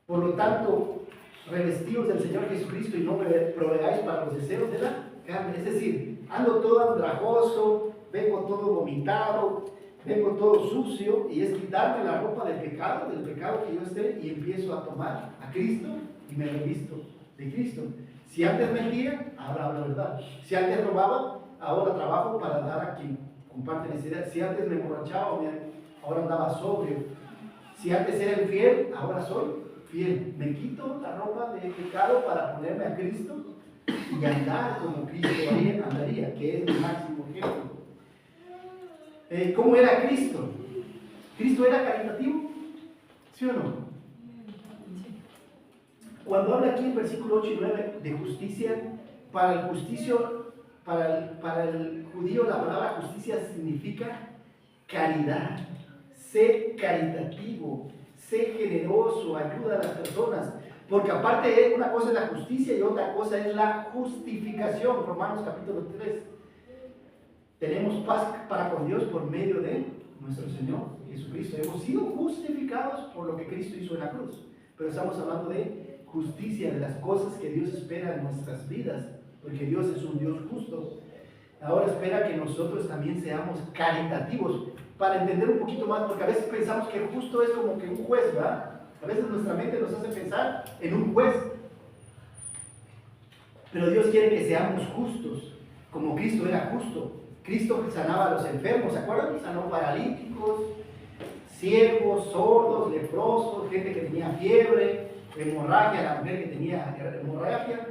Por lo tanto, revestidos del Señor Jesucristo y no proveáis para los deseos de la carne. Es decir, ando todo andrajoso, vengo todo vomitado, vengo todo sucio, y es quitarme la ropa del pecado que yo esté, y empiezo a tomar a Cristo y me revisto de Cristo. Si antes mentía, ahora habla verdad. Si antes robaba, ahora trabajo para dar a quien comparte necesidad. Si antes me emborrachaba, ahora andaba sobrio. Si antes era infiel, ahora soy fiel. Me quito la ropa de pecado para ponerme a Cristo y andar como Cristo andaría, que es el máximo ejemplo. ¿Cómo era Cristo? ¿Cristo era caritativo? ¿Sí o no? Cuando habla aquí en versículo 8 y 9 de justicia, para el judío la palabra justicia significa caridad. Sé caritativo, sé generoso, ayuda a las personas. Porque aparte una cosa es la justicia y otra cosa es la justificación. Romanos capítulo 3. Tenemos paz para con Dios por medio de nuestro Señor Jesucristo. Hemos sido justificados por lo que Cristo hizo en la cruz. Pero estamos hablando de justicia, de las cosas que Dios espera en nuestras vidas. Porque Dios es un Dios justo. Ahora espera que nosotros también seamos caritativos. Para entender un poquito más, porque a veces pensamos que justo es como que un juez, ¿verdad? A veces nuestra mente nos hace pensar en un juez. Pero Dios quiere que seamos justos, como Cristo era justo. Cristo sanaba a los enfermos, ¿se acuerdan? Sanó paralíticos, ciegos, sordos, leprosos, gente que tenía fiebre, hemorragia, la mujer que tenía hemorragia.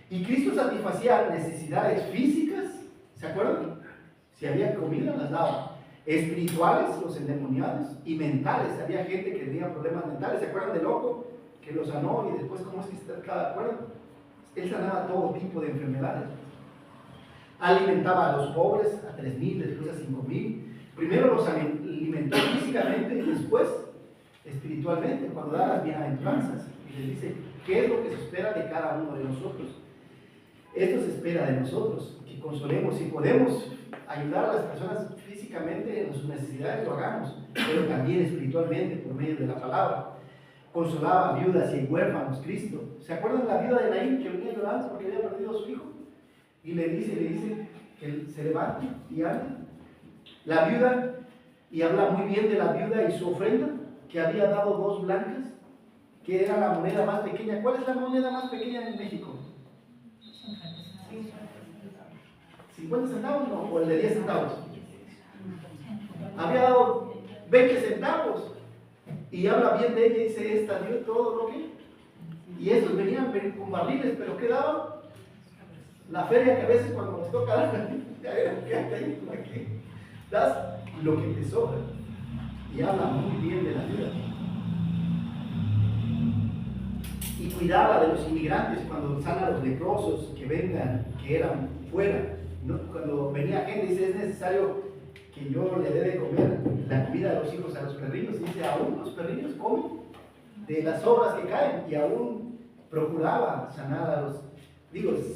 Y Cristo satisfacía necesidades físicas, ¿se acuerdan? Si había comida, las daba. Espirituales, los endemoniados, y mentales. Había gente que tenía problemas mentales. ¿Se acuerdan del loco que lo sanó y después cómo es que está cada acuerdo? Él sanaba todo tipo de enfermedades. Alimentaba a los pobres, a 3,000, después a 5,000. Primero los alimentó físicamente y después espiritualmente, cuando da las bienaventuranzas. Y les dice, ¿qué es lo que se espera de cada uno de nosotros? Esto se espera de nosotros, que consolemos y podemos ayudar a las personas físicamente en sus necesidades, lo hagamos, pero también espiritualmente por medio de la palabra. Consolaba a viudas y huérfanos, Cristo. ¿Se acuerdan de la viuda de Naín que venía llorando porque había perdido a su hijo? Y le dice que él se levante y hable. La viuda, y habla muy bien de la viuda y su ofrenda, que había dado 2 blancas, que era la moneda más pequeña. ¿Cuál es la moneda más pequeña en México? 50 centavos, no, o el de 10 centavos. Había dado 20 centavos y habla bien de ella y dice, esta dio todo lo que. Y estos venían con barriles, pero ¿qué daban? La feria que a veces cuando nos toca dar, aquí, das lo que te sobra. Y habla muy bien de la vida. Y cuidaba de los inmigrantes cuando sana a los leprosos que vengan, que eran fuera. ¿No? Cuando venía gente, dice, es necesario que yo le dé de comer la comida de los hijos a los perrillos. Y dice, aún los perrillos comen de las obras que caen. Y aún procuraba sanar a los,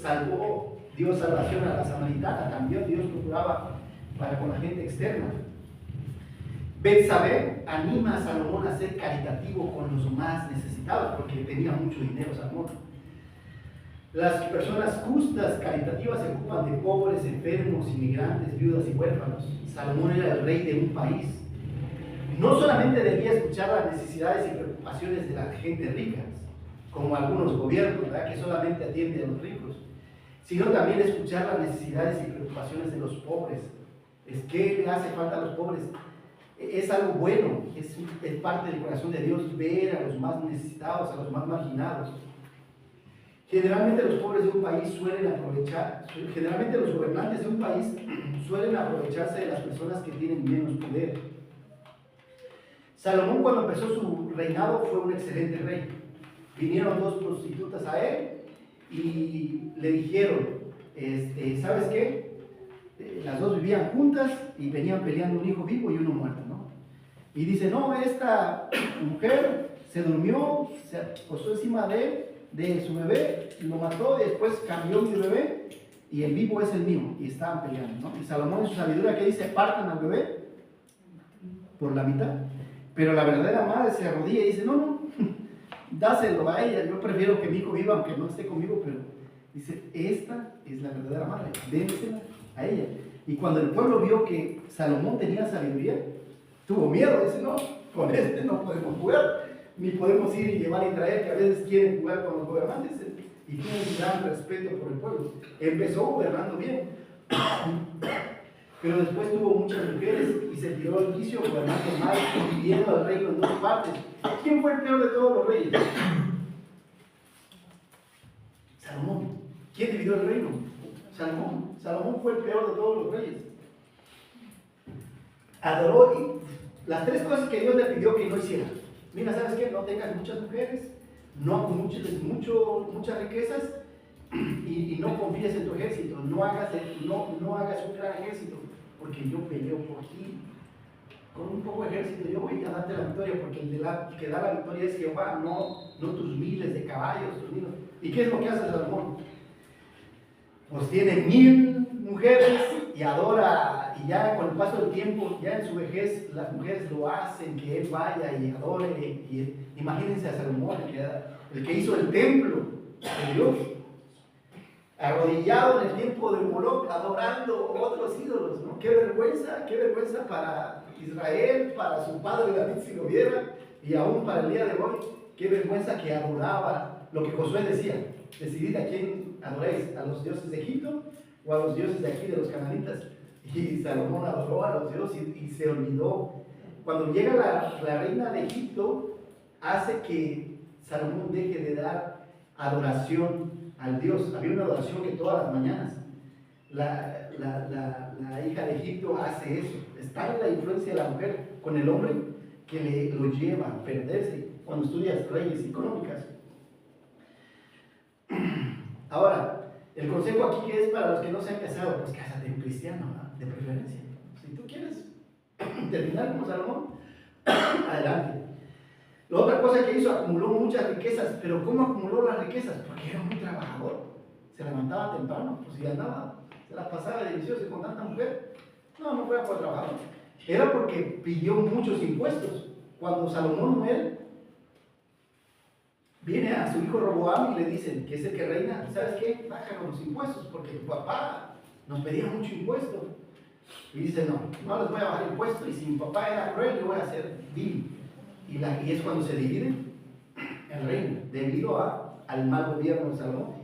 salvó Dios salvación a la samaritana. También Dios procuraba para con la gente externa. Betsabé anima a Salomón a ser caritativo con los más necesitados, porque tenía mucho dinero Salomón. Las personas justas, caritativas, se ocupan de pobres, enfermos, inmigrantes, viudas y huérfanos. Salomón era el rey de un país. No solamente debía escuchar las necesidades y preocupaciones de la gente rica, como algunos gobiernos, ¿verdad?, que solamente atienden a los ricos, sino también escuchar las necesidades y preocupaciones de los pobres. ¿Qué le hace falta a los pobres? Es algo bueno, es parte del corazón de Dios ver a los más necesitados, a los más marginados. Generalmente los pobres de un país generalmente los gobernantes de un país suelen aprovecharse de las personas que tienen menos poder. Salomón, cuando empezó su reinado, fue un excelente rey. Vinieron 2 prostitutas a él y le dijeron, ¿sabes qué? Las 2 vivían juntas y venían peleando un hijo vivo y uno muerto, ¿no? Y dice, no, esta mujer se durmió, se acostó encima de su bebé, lo mató y después cambió mi bebé y el vivo es el mío, y estaban peleando, ¿no? Y Salomón en su sabiduría, que dice, partan al bebé por la mitad, pero la verdadera madre se arrodilla y dice, no, dáselo a ella, yo prefiero que mi hijo viva aunque no esté conmigo, pero dice, esta es la verdadera madre, dénsela a ella. Y cuando el pueblo vio que Salomón tenía sabiduría, tuvo miedo, dice, no, con no podemos jugar, ni podemos ir y llevar y traer, que a veces quieren jugar con los gobernantes. Y y tiene un gran respeto por el pueblo. Empezó gobernando bien, pero después tuvo muchas mujeres y se tiró al vicio gobernando mal, dividiendo el reino en dos partes. ¿Quién fue el peor de todos los reyes? Salomón. ¿Quién dividió el reino? Salomón. Salomón fue el peor de todos los reyes. Adoró y las tres cosas que Dios le pidió que no hiciera. Mira, ¿sabes qué? No tengas muchas mujeres, no acumules muchas riquezas y no confíes en tu ejército. No hagas un gran ejército, porque yo peleo por ti. Con un poco de ejército yo voy a darte la victoria, porque el que da la victoria es Jehová, no tus miles de caballos, tus miles. ¿Y qué es lo que hace Salomón? Pues tiene 1000 mujeres y adora, y ya con el paso del tiempo, ya en su vejez, las mujeres lo hacen que él vaya y adore. Y imagínense a Salomón, el que hizo el templo de Dios, arrodillado en el tiempo de Moloch, adorando otros ídolos, ¿no? Qué vergüenza para Israel, para su padre David si lo viera, y aún para el día de hoy, qué vergüenza que adoraba lo que Josué decía: decidid a quién adoréis, a los dioses de Egipto o a los dioses de aquí de los cananitas. Y Salomón adoró a los dioses y se olvidó. Cuando llega la reina de Egipto, hace que Salomón deje de dar adoración al Dios. Había una adoración que todas las mañanas la hija de Egipto hace eso. Está en la influencia de la mujer con el hombre que lo lleva a perderse cuando estudias Reyes y Crónicas. Ahora, el consejo aquí que es para los que no se han casado: pues cásate un cristiano, ¿no? De preferencia. Si tú quieres terminar como Salomón, adelante. La otra cosa que hizo, acumuló muchas riquezas. ¿Pero cómo acumuló las riquezas? Porque era muy trabajador. Se levantaba temprano, pues y andaba, se la pasaba delicioso con tanta mujer. No fue por trabajo. Era porque pidió muchos impuestos. Cuando Salomón muere, viene a su hijo Roboam y le dicen, que es el que reina: ¿sabes qué? Bájanos los impuestos, porque tu papá nos pedía mucho impuesto. Y dice: no les voy a bajar impuestos, y si mi papá era cruel, yo voy a ser vil. Y es cuando se divide el reino, debido al mal gobierno de Salomón.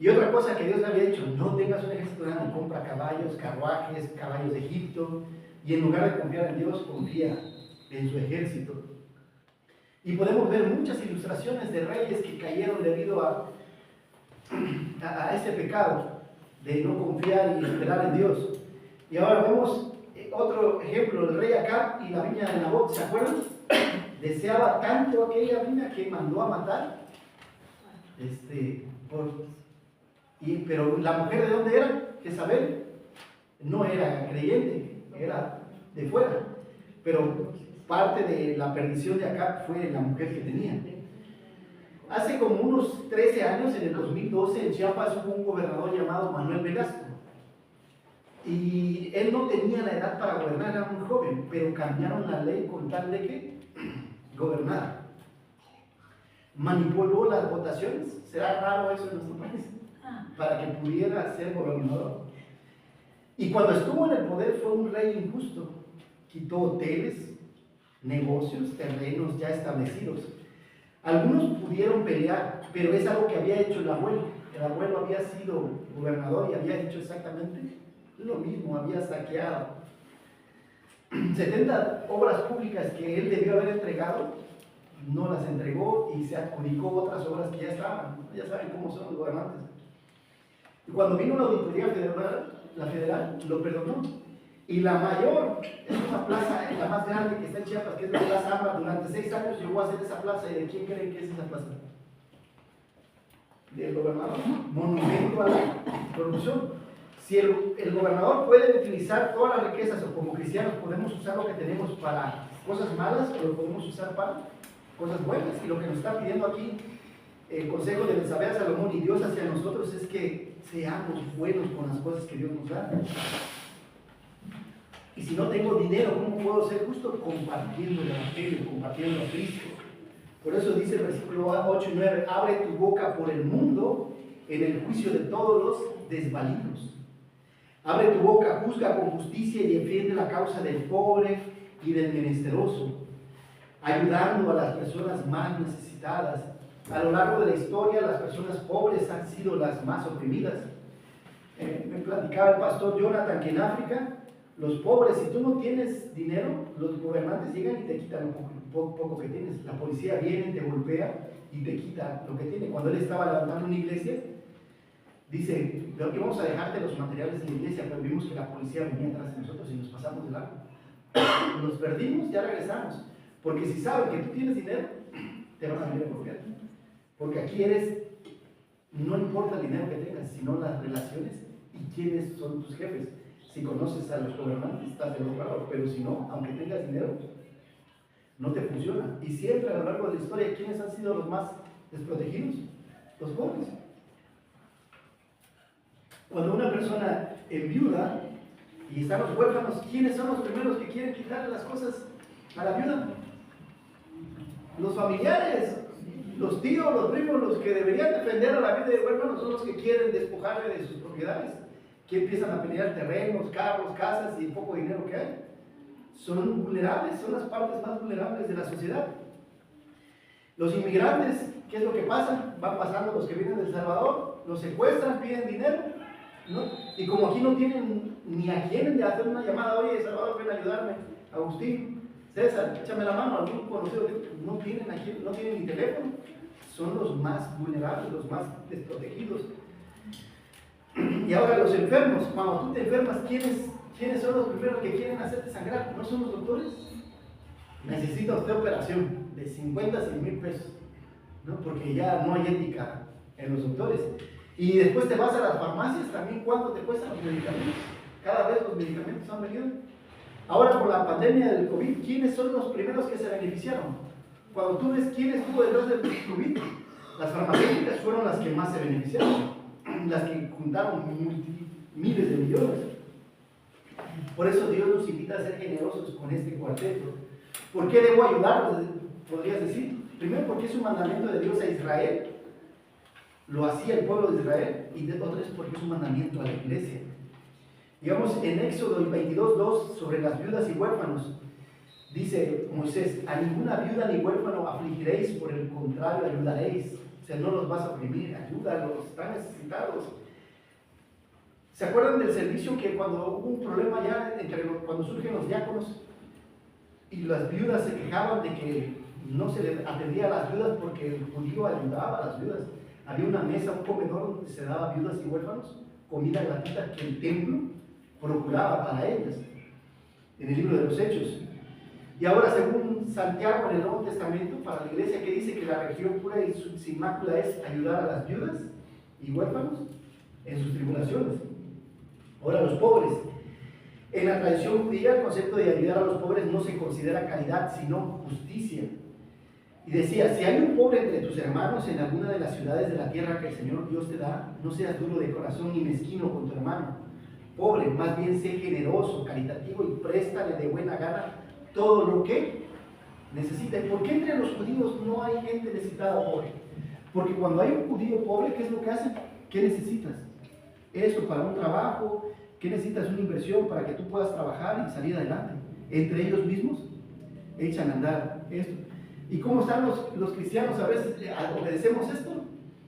Y otra cosa que Dios le había dicho: no tengas un ejército grande, compra caballos, carruajes, caballos de Egipto, y en lugar de confiar en Dios, confía en su ejército. Y podemos ver muchas ilustraciones de reyes que cayeron debido a ese pecado de no confiar y esperar en Dios. Y ahora vemos otro ejemplo: el rey Acab y la viña de Nabot. ¿Se acuerdan? Deseaba tanto aquella viña que mandó a matar. Pero la mujer, ¿de dónde era? Jezabel. No era creyente, era de fuera. Pero parte de la perdición de Acab fue la mujer que tenía. Hace como unos 13 años, en el 2012, en Chiapas hubo un gobernador llamado Manuel Velasco. Y él no tenía la edad para gobernar, era muy joven, pero cambiaron la ley con tal de que gobernar. Manipuló las votaciones. ¿Será raro eso en nuestro país? Para que pudiera ser gobernador. Y cuando estuvo en el poder fue un rey injusto. Quitó hoteles, negocios, terrenos ya establecidos. Algunos pudieron pelear, pero es algo que había hecho el abuelo. El abuelo había sido gobernador y había hecho exactamente lo mismo, había saqueado 70 obras públicas que él debió haber entregado, no las entregó y se adjudicó otras obras que ya estaban. Ya saben cómo son los gobernantes. Y cuando vino la auditoría federal, la federal lo perdonó. Y la mayor, es una plaza, la más grande que está en Chiapas, que es la Plaza Ámbar. Durante 6 años llegó a hacer esa plaza. ¿Y de quién creen que es esa plaza? Del gobernador. Monumento a la corrupción. Si el gobernador puede utilizar todas las riquezas, o como cristianos podemos usar lo que tenemos para cosas malas, o lo podemos usar para cosas buenas. Y lo que nos está pidiendo aquí el consejo de Betsabé a Salomón y Dios hacia nosotros es que seamos buenos con las cosas que Dios nos da. Y si no tengo dinero, ¿cómo puedo ser justo? Compartiendo el evangelio, compartiendo a Cristo. Por eso dice el versículo 8 y 9: abre tu boca por el mundo en el juicio de todos los desvalidos. Abre tu boca, juzga con justicia y defiende la causa del pobre y del menesteroso, ayudando a las personas más necesitadas A lo largo de la historia, las personas pobres han sido las más oprimidas. Me platicaba el pastor Jonathan que en África, los pobres, si tú no tienes dinero, los gobernantes llegan y te quitan lo poco que tienes. La policía viene, te golpea y te quita lo que tiene. Cuando él estaba levantando una iglesia, dice, vamos a dejarte los materiales de la iglesia, pero vimos que la policía venía atrás de nosotros y nos pasamos de largo. Los perdimos, ya regresamos. Porque si saben que tú tienes dinero, te van a venir a golpear. Porque aquí no importa el dinero que tengas, sino las relaciones y quiénes son tus jefes. Si conoces a los gobernantes, estás de otro lado, pero si no, aunque tengas dinero, no te funciona. Y siempre a lo largo de la historia, ¿quiénes han sido los más desprotegidos? Los pobres. Cuando una persona enviuda y están los huérfanos, ¿quiénes son los primeros que quieren quitarle las cosas a la viuda? Los familiares, los tíos, los primos, los que deberían defender a la vida de huérfanos son los que quieren despojarle de sus propiedades, que empiezan a pelear terrenos, carros, casas y el poco dinero que hay. Son vulnerables, son las partes más vulnerables de la sociedad. Los inmigrantes, ¿qué es lo que pasa? Van pasando los que vienen de El Salvador, los secuestran, piden dinero, ¿no? Y como aquí no tienen ni a quién de hacer una llamada, oye, Salvador, ven a ayudarme, Agustín, César, échame la mano, algún conocido, no tienen aquí, no tienen ni teléfono, son los más vulnerables, los más desprotegidos. Y ahora los enfermos, cuando tú te enfermas, ¿quiénes son los primeros que quieren hacerte sangrar? ¿No son los doctores? Necesita usted operación de 50 a 100 mil pesos, ¿no? Porque ya no hay ética en los doctores. Y después te vas a las farmacias también, ¿cuánto te cuestan los medicamentos? Cada vez los medicamentos han venido. Ahora por la pandemia del COVID, ¿quiénes son los primeros que se beneficiaron? Cuando tú ves quién estuvo detrás del COVID, las farmacéuticas fueron las que más se beneficiaron, las que juntaron miles de millones. Por eso Dios nos invita a ser generosos con este cuarteto. ¿Por qué debo ayudarlos? Podrías decir. Primero, porque es un mandamiento de Dios a Israel. Lo hacía el pueblo de Israel. Y otra es porque es un mandamiento a la iglesia. Digamos en Éxodo 22:2 sobre las viudas y huérfanos. Dice Moisés, a ninguna viuda ni huérfano afligiréis, por el contrario ayudaréis. O sea, no los vas a oprimir, ayúdalos, están necesitados. ¿Se acuerdan del servicio que cuando hubo un problema ya cuando surgen los diáconos y las viudas se quejaban de que no se les atendía a las viudas porque el judío ayudaba a las viudas? Había una mesa, un comedor donde se daba a viudas y huérfanos comida gratuita que el templo procuraba para ellas, en el libro de los Hechos. Y ahora, según Santiago en el Nuevo Testamento, para la iglesia, que dice que la religión pura y sin mácula es ayudar a las viudas y huérfanos en sus tribulaciones. Ahora, los pobres. En la tradición judía, el concepto de ayudar a los pobres no se considera caridad, sino justicia. Y decía, si hay un pobre entre tus hermanos en alguna de las ciudades de la tierra que el Señor Dios te da, no seas duro de corazón ni mezquino con tu hermano pobre, más bien sé generoso, caritativo y préstale de buena gana todo lo que necesita. ¿Y por qué entre los judíos no hay gente necesitada pobre? Porque cuando hay un judío pobre, ¿qué es lo que hacen? ¿Qué necesitas? Eso, para un trabajo. ¿Qué necesitas? Una inversión para que tú puedas trabajar y salir adelante. Entre ellos mismos echan a andar esto. ¿Y cómo están los cristianos? A veces obedecemos esto.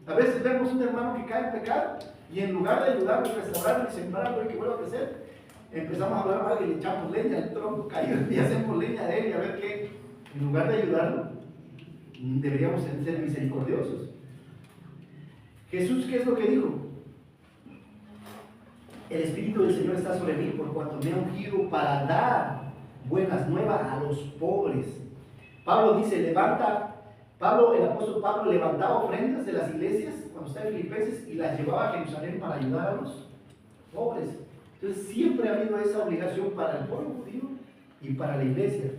A veces vemos un hermano que cae en pecado y en lugar de ayudarlo, restaurarlo y sembrarlo y que vuelva a crecer, empezamos a hablar mal y le echamos leña al tronco caído y hacemos leña de él y a ver qué. En lugar de ayudarlo, deberíamos ser misericordiosos. Jesús, ¿qué es lo que dijo? El Espíritu del Señor está sobre mí por cuanto me ha ungido para dar buenas nuevas a los pobres. Pablo dice, el apóstol Pablo levantaba ofrendas de las iglesias cuando estaba en Filipenses y las llevaba a Jerusalén para ayudar a los pobres. Entonces siempre ha habido esa obligación para el pueblo judío y para la iglesia.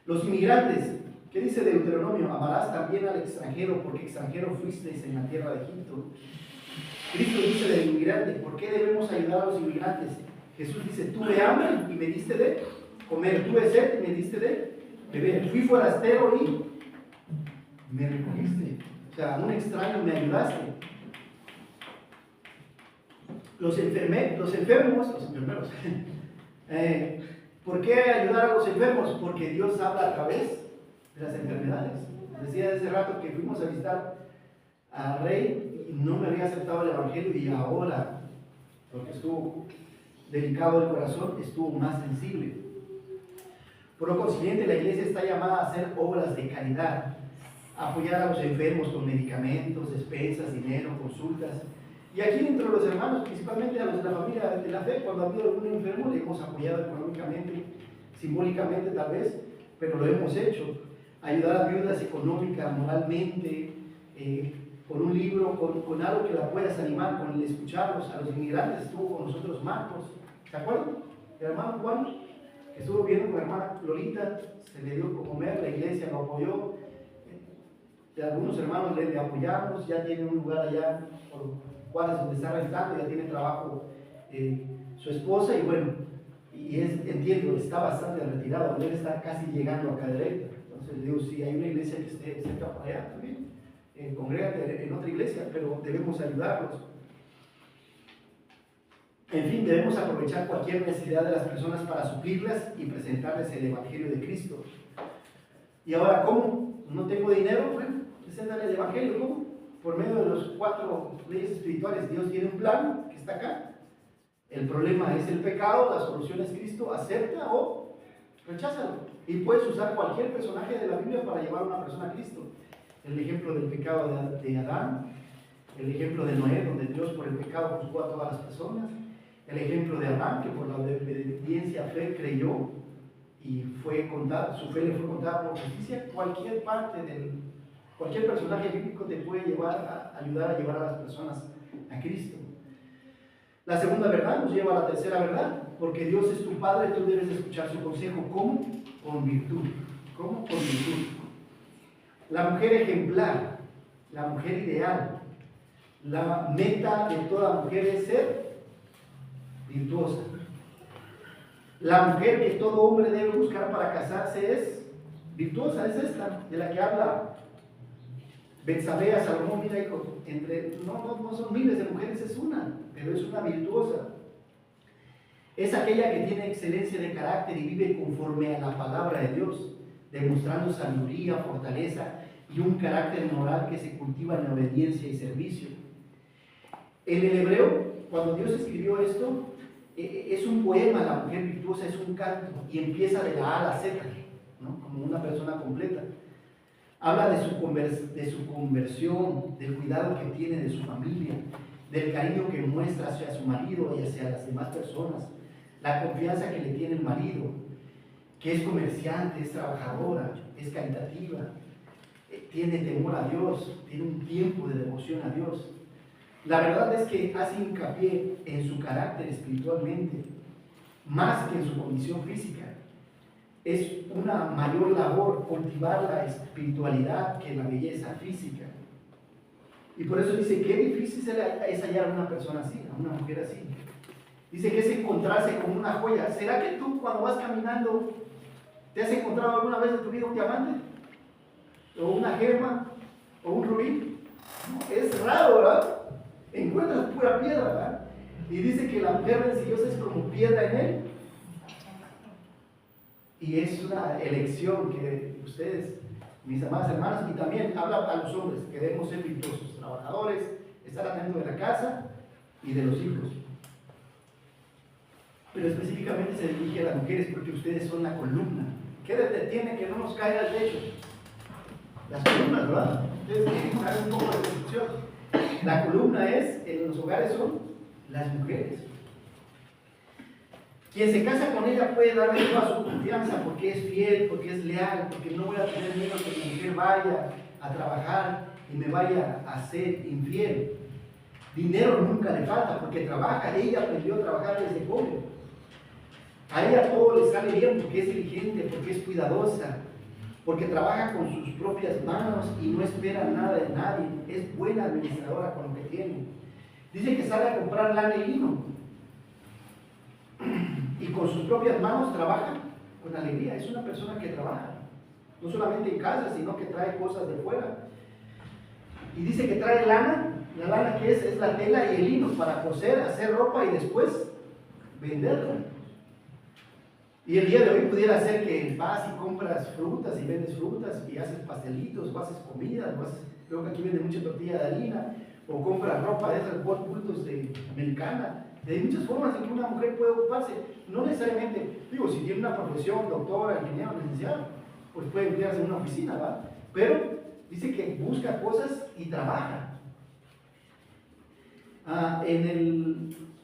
Los inmigrantes, ¿qué dice Deuteronomio? Amarás también al extranjero, porque extranjero fuisteis en la tierra de Egipto. Cristo dice del inmigrante, ¿por qué debemos ayudar a los inmigrantes? Jesús dice, tuve hambre y me diste de comer, tuve sed y me diste de beber, fui forastero y me recogiste. O sea, a un extraño me ayudaste. Los enfermos, ¿por qué ayudar a los enfermos? Porque Dios habla a través de las enfermedades. Decía hace rato que fuimos a visitar a Rey y no me había aceptado el Evangelio, y ahora, porque estuvo delicado el corazón, estuvo más sensible. Por lo consiguiente, la iglesia está llamada a hacer obras de caridad, apoyar a los enfermos con medicamentos, despensas, dinero, consultas. Y aquí entre los hermanos, principalmente a los de la familia de la fe, cuando ha habido algún enfermo, le hemos apoyado económicamente, simbólicamente tal vez, pero lo hemos hecho. Ayudar a viudas económica, moralmente, con un libro, con algo que la puedas animar, con el escucharlos. A los inmigrantes estuvo con nosotros Marcos, ¿se acuerdan? El hermano Juan, que estuvo viendo con la hermana Lolita, se le dio por comer, la iglesia lo apoyó. Algunos hermanos le apoyamos, ya tienen un lugar allá por Juárez donde está rentando, ya tiene trabajo su esposa, y bueno, entiendo, está bastante retirado, debe estar casi llegando a Cadereyta. Entonces le digo, si hay una iglesia que esté cerca por allá también, congrégate en otra iglesia, pero debemos ayudarlos. En fin, debemos aprovechar cualquier necesidad de las personas para suplirlas y presentarles el Evangelio de Cristo. Y ahora, ¿cómo? ¿No tengo dinero? Bueno, preséntale el Evangelio. ¿Cómo? Por medio de los 4 leyes espirituales. Dios tiene un plan que está acá. El problema es el pecado, la solución es Cristo. Acepta o recházalo. Y puedes usar cualquier personaje de la Biblia para llevar a una persona a Cristo. El ejemplo del pecado de Adán, el ejemplo de Noé, donde Dios por el pecado juzgó a todas las personas, el ejemplo de Abraham, que por la obediencia fe creyó y fue contada, su fe le fue contada por justicia. Cualquier personaje bíblico te puede ayudar a llevar a las personas a Cristo. La segunda verdad nos lleva a la tercera verdad, porque Dios es tu Padre, tú debes escuchar su consejo. ¿Cómo? Con virtud. ¿Cómo? Con virtud. La mujer ejemplar, la mujer ideal, la meta de toda mujer es ser virtuosa. La mujer que todo hombre debe buscar para casarse es virtuosa, es esta, de la que habla Betsabé a Salomón. Mira, hijo, no son miles de mujeres, es una, pero es una virtuosa. Es aquella que tiene excelencia de carácter y vive conforme a la palabra de Dios, demostrando sabiduría, fortaleza y un carácter moral que se cultiva en la obediencia y servicio. En el hebreo, cuando Dios escribió esto, es un poema, la mujer virtuosa es un canto, y empieza de la A a la Z, ¿no? Como una persona completa. Habla de su conversión, del cuidado que tiene de su familia, del cariño que muestra hacia su marido y hacia las demás personas, la confianza que le tiene el marido, que es comerciante, es trabajadora, es caritativa, tiene temor a Dios, tiene un tiempo de devoción a Dios. La verdad es que hace hincapié en su carácter espiritualmente, más que en su condición física. Es una mayor labor cultivar la espiritualidad que la belleza física. Y por eso dice, qué difícil es hallar a una persona así, a una mujer así. Dice que es encontrarse con una joya. ¿Será que tú cuando vas caminando te has encontrado alguna vez en tu vida un diamante? ¿O una gema? ¿O un rubí? Es raro, ¿verdad? Encuentras pura piedra, ¿verdad? Y dice que la mujer rencillosa es como piedra en él. Y es una elección que ustedes, mis amadas hermanas, y también habla a los hombres, que debemos ser virtuosos, trabajadores, estar atentos de la casa y de los hijos. Pero específicamente se dirige a las mujeres porque ustedes son la columna. ¿Qué detiene que no nos caiga al techo? Las columnas, ¿verdad? Ustedes saben un poco de construcción. La columna en los hogares son las mujeres. Quien se casa con ella puede darle toda su confianza porque es fiel, porque es leal, porque no voy a tener miedo que mi mujer vaya a trabajar y me vaya a ser infiel. Dinero nunca le falta porque trabaja, ella aprendió a trabajar desde joven. A ella todo le sale bien porque es diligente, porque es cuidadosa, porque trabaja con sus propias manos y no espera nada de nadie. Es buena administradora con lo que tiene. Dice que sale a comprar lana y lino y con sus propias manos trabaja con alegría. Es una persona que trabaja, no solamente en casa, sino que trae cosas de fuera. Y dice que trae lana. La lana que es la tela y el lino para coser, hacer ropa y después venderla. Y el día de hoy pudiera ser que vas y compras frutas y vendes frutas y haces pastelitos o haces comidas, creo que aquí venden mucha tortilla de harina, o compras ropa de esas bultos de americana. Y hay muchas formas en que una mujer puede ocuparse. No necesariamente, digo, si tiene una profesión, doctora, ingeniero, licenciado, pues puede emplearse en una oficina, ¿va? Pero dice que busca cosas y trabaja.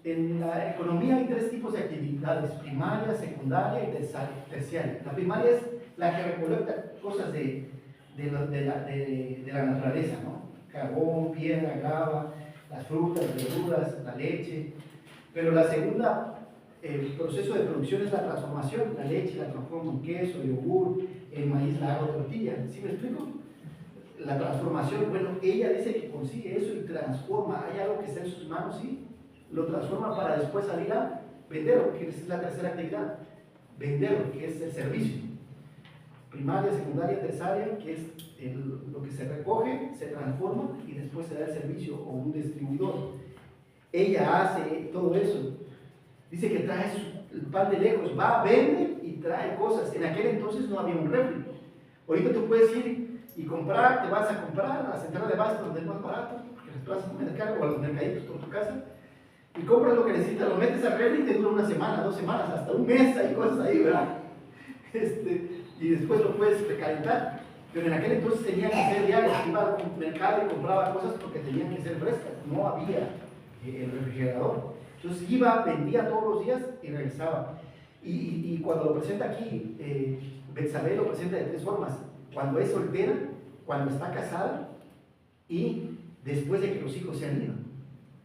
En la economía hay 3 tipos de actividades: primaria, secundaria y terciaria. La primaria es la que recolecta cosas de la naturaleza, ¿no? Carbón, piedra, grava, las frutas, verduras, la leche. Pero la segunda, el proceso de producción es la transformación. La leche la transforma en queso, yogur, el maíz la hago tortilla. ¿Sí me explico? La transformación, bueno, ella dice que consigue eso y transforma. Hay algo que está en sus manos, sí, lo transforma para después salir a venderlo, que es la tercera actividad. Venderlo, que es el servicio. Primaria, secundaria, terciaria, que es lo que se recoge, se transforma y después se da el servicio o un distribuidor. Ella hace todo eso. Dice que trae el pan de lejos, va, vende y trae cosas. En aquel entonces no había un refri. Ahorita tú puedes ir y comprar, te vas a comprar a la central de abastos donde es más barato, porque las plazas de mercado o a los mercaditos por tu casa, y compras lo que necesitas, lo metes al refri y te dura 1 semana, 2 semanas, hasta un mes, hay cosas ahí, ¿verdad? Y después lo puedes recalentar. Pero en aquel entonces tenían que ser diarios, iba al mercado y compraba cosas porque tenían que ser frescas, no había el refrigerador. Entonces iba, vendía todos los días y regresaba. Y cuando lo presenta aquí, Betsabé lo presenta de 3 formas: cuando es soltera, cuando está casada y después de que los hijos se han ido.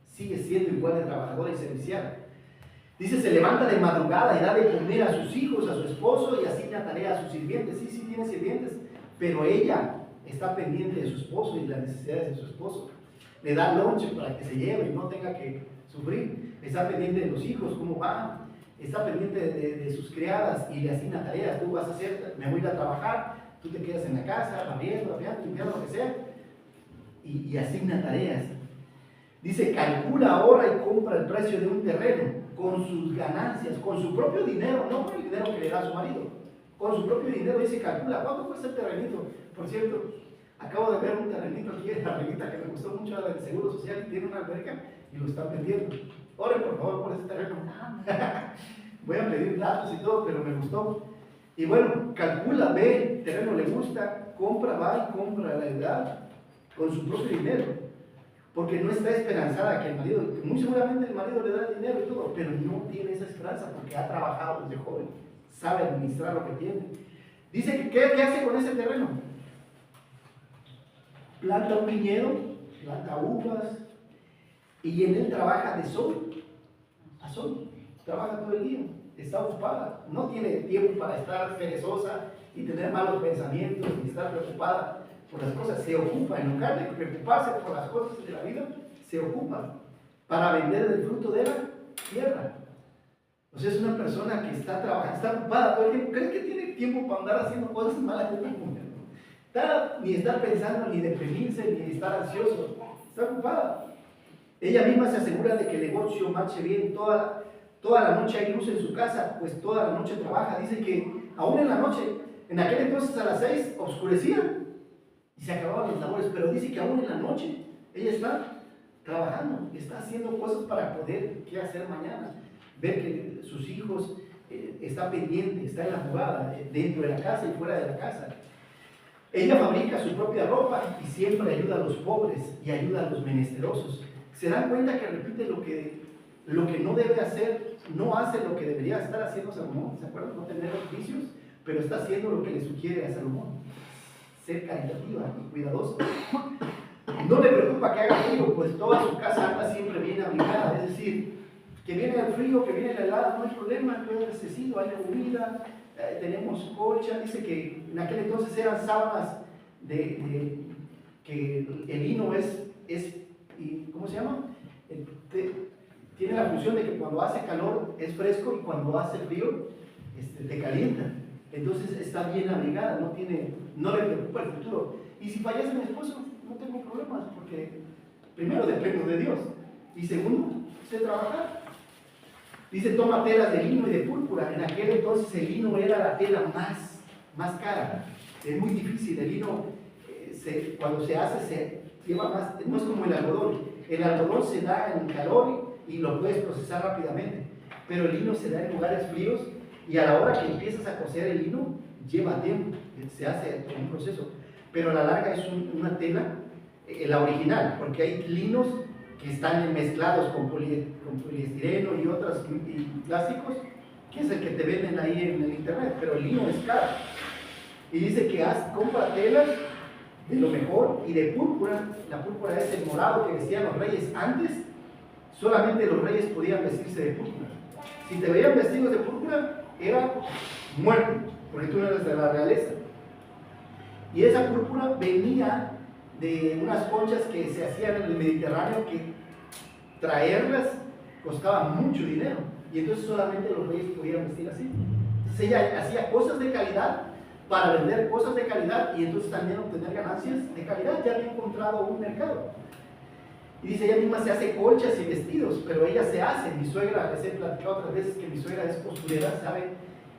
Sigue siendo igual de trabajadora y servicial. Dice, se levanta de madrugada y da de comer a sus hijos, a su esposo, y asigna tarea a sus sirvientes. Sí, sí tiene sirvientes, pero ella está pendiente de su esposo y las necesidades de su esposo. Le da lonche para que se lleve y no tenga que sufrir. Está pendiente de los hijos, cómo van. Está pendiente de sus criadas y le asigna tareas. Tú vas a hacer, me voy a ir a trabajar, tú te quedas en la casa, barriendo, limpiando, lo que sea. Y asigna tareas. Dice, calcula ahora y compra el precio de un terreno con sus ganancias, con su propio dinero, no con el dinero que le da a su marido, con su propio dinero. Dice, calcula, ¿cuánto cuesta el terrenito? Por cierto, acabo de ver un terrenito aquí en la revista que me gustó mucho, del Seguro Social, y tiene una alberca y lo están vendiendo. Oren por favor por ese terreno. Voy a pedir datos y todo, pero me gustó. Y bueno, calcula, ve, el terreno le gusta, compra, va y compra la edad con su propio dinero. Porque no está esperanzada que el marido, muy seguramente el marido le da el dinero y todo, pero no tiene esa esperanza porque ha trabajado desde joven, sabe administrar lo que tiene. Dice que ¿qué hace con ese terreno? Planta un viñedo, planta uvas, y en él trabaja de sol a sol, trabaja todo el día, está ocupada, no tiene tiempo para estar perezosa y tener malos pensamientos y estar preocupada por las cosas. Se ocupa, en lugar de preocuparse por las cosas de la vida, se ocupa para vender el fruto de la tierra. O sea, es una persona que está trabajando, está ocupada todo el tiempo. ¿Crees que tiene tiempo para andar haciendo cosas malas de otra mujer? Ni estar pensando, ni deprimirse, ni estar ansioso. Está ocupada. Ella misma se asegura de que el negocio marche bien. Toda la noche hay luz en su casa, pues toda la noche trabaja. Dice que aún en la noche, en aquel entonces a las 6 oscurecía y se acababan las labores, pero dice que aún en la noche ella está trabajando, está haciendo cosas para poder qué hacer mañana, ver que sus hijos está pendiente, está en la jugada, dentro de la casa y fuera de la casa. Ella fabrica su propia ropa y siempre ayuda a los pobres y ayuda a los menesterosos. Se dan cuenta que repite lo que no debe hacer, no hace lo que debería estar haciendo Salomón, ¿se acuerdan? No tener oficios, pero está haciendo lo que le sugiere a Salomón: ser caritativa y cuidadosa. No le preocupa que haga frío, pues toda su casa anda siempre bien abrigada. Es decir, que viene el frío, que viene la helada, no hay problema, no hay necesito, hay comida, tenemos colcha. Dice que en aquel entonces eran sábanas que el lino es ¿cómo se llama? Tiene la función de que cuando hace calor es fresco y cuando hace frío te calienta. Entonces está bien abrigada, no le preocupa el futuro. Y si fallece mi esposo, no tengo problemas, porque primero dependo de Dios y segundo, sé trabajar. Dice, toma telas de lino y de púrpura. En aquel entonces el lino era la tela más cara. Es muy difícil. El lino, cuando se hace, se lleva más. No es como el algodón. El algodón se da en calor y lo puedes procesar rápidamente. Pero el lino se da en lugares fríos y a la hora que empiezas a cocer el lino, lleva tiempo. Se hace un proceso. Pero a la larga es una tela, la original, porque hay linos que están mezclados con poliestireno y otros plásticos, que es el que te venden ahí en el internet, pero el lino es caro. Y dice que compra telas de lo mejor y de púrpura. La púrpura es el morado que vestían los reyes antes. Solamente los reyes podían vestirse de púrpura. Si te veían vestidos de púrpura, era muerte, porque tú no eres de la realeza. Y esa púrpura venía de unas conchas que se hacían en el Mediterráneo, que traerlas costaba mucho dinero, y entonces solamente los reyes podían vestir así. Entonces ella hacía cosas de calidad para vender cosas de calidad y entonces también obtener ganancias de calidad. Ya había encontrado un mercado. Y dice, ella misma se hace colchas y vestidos, pero ella se hace. Mi suegra, les he platicado otras veces que mi suegra es costurera, ¿sabe?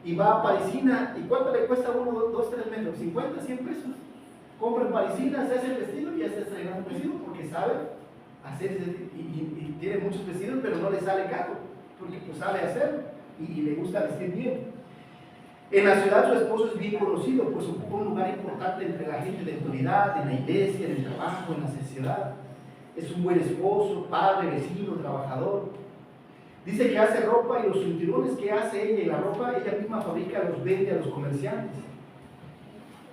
Y va a Parisina, ¿y cuánto le cuesta uno, 2, 3 metros? 50, 100 pesos. Compra en Parisina, se hace el vestido y ya se hace el gran vestido porque sabe hacer y tiene muchos vestidos, pero no le sale caro, porque pues sabe hacerlo y le gusta vestir bien. En la ciudad su esposo es bien conocido, pues ocupa un lugar importante entre la gente de autoridad, en la iglesia, en el trabajo, en la sociedad. Es un buen esposo, padre, vecino, trabajador. Dice que hace ropa y los cinturones que hace ella y la ropa, ella misma fabrica, los vende a los comerciantes.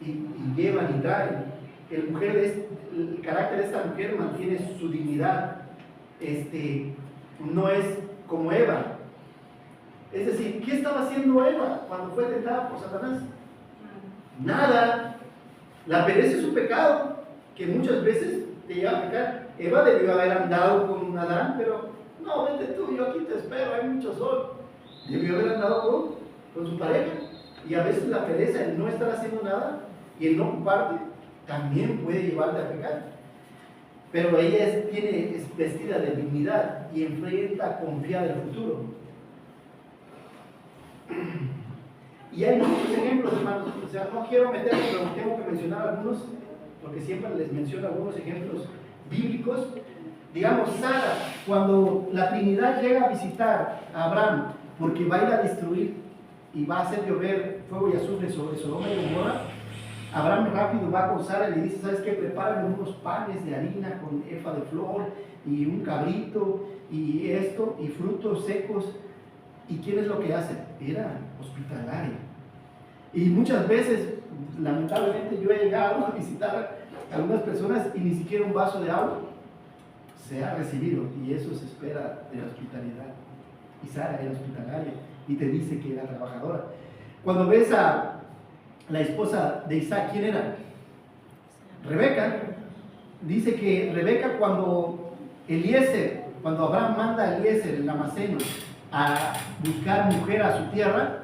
Y llevan y traen. El carácter de esta mujer mantiene su dignidad. No es como Eva. Es decir, ¿qué estaba haciendo Eva cuando fue tentada por Satanás? Nada. La pereza es un pecado que muchas veces te lleva a pecar. Eva debió haber andado con Adán, pero no, vete tú, yo aquí te espero, hay mucho sol. Debió haber andado con su pareja. Y a veces la pereza, el no estar haciendo nada y el no ocuparte, también puede llevarte a pecar. Pero ella es vestida de dignidad y enfrenta confiada el futuro. Y hay muchos ejemplos, hermanos. O sea, no quiero meterme, pero tengo que mencionar algunos, porque siempre les menciono algunos ejemplos bíblicos. Digamos, Sara, cuando la Trinidad llega a visitar a Abraham, porque va a ir a destruir y va a hacer llover fuego y azufre sobre Sodoma y Gomorra, Abraham rápido va con Sara y le dice, ¿sabes qué? Prepárame unos panes de harina con efa de flor y un cabrito y esto y frutos secos. ¿Y quién es lo que hace? Era hospitalaria. Y muchas veces, lamentablemente, yo he llegado a visitar a algunas personas y ni siquiera un vaso de agua se ha recibido, y eso se espera de la hospitalidad. Y Sara era hospitalaria y te dice que era trabajadora. Cuando ves a la esposa de Isaac, ¿quién era? Rebeca. Dice que Rebeca, cuando Abraham manda a Eliezer, el Damaseno, a buscar mujer a su tierra,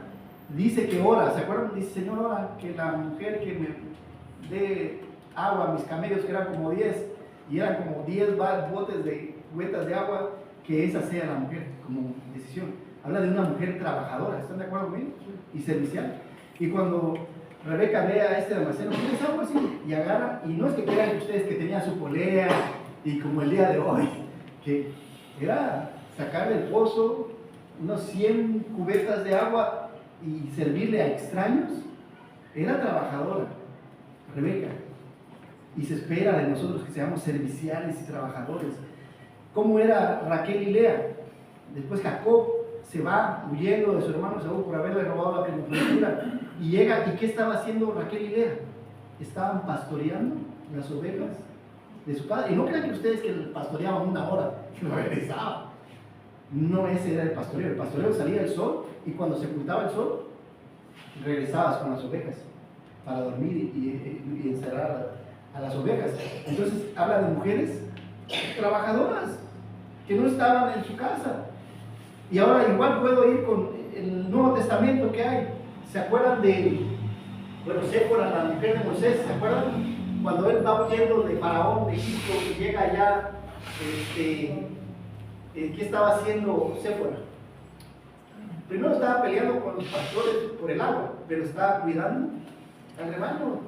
dice que ora, ¿se acuerdan? Dice, Señor, ora que la mujer que me dé agua a mis camellos, que eran como 10, y eran como 10 cubetas de agua, que esa sea la mujer, como decisión. Habla de una mujer trabajadora, ¿están de acuerdo conmigo? Y servicial. Y cuando Rebeca ve a este Damaseno, ¿tienes algo así? Y agarra, y no es que crean ustedes que tenía su polea, y como el día de hoy, que era sacar del pozo unos 100 cubetas de agua y servirle a extraños. Era trabajadora, Rebeca. Y se espera de nosotros que seamos serviciales y trabajadores. ¿Cómo era Raquel y Lea? Después Jacob se va huyendo de su hermano Saúl por haberle robado la primogenitura. Y llega, ¿y qué estaba haciendo Raquel y Lea? Estaban pastoreando las ovejas de su padre. Y no crean que ustedes que pastoreaban una hora, que lo regresaban. No, ese era el pastoreo. El pastoreo salía el sol y cuando se ocultaba el sol, regresabas con las ovejas para dormir y encerrar a las ovejas. Entonces habla de mujeres trabajadoras que no estaban en su casa. Y ahora igual puedo ir con el Nuevo Testamento que hay. ¿Se acuerdan de, Séfora, la mujer de Moisés? ¿Se acuerdan? Cuando él va huyendo de Faraón, de Egipto, y llega allá, ¿qué estaba haciendo Séfora? Primero estaba peleando con los pastores por el agua, pero estaba cuidando al rebaño.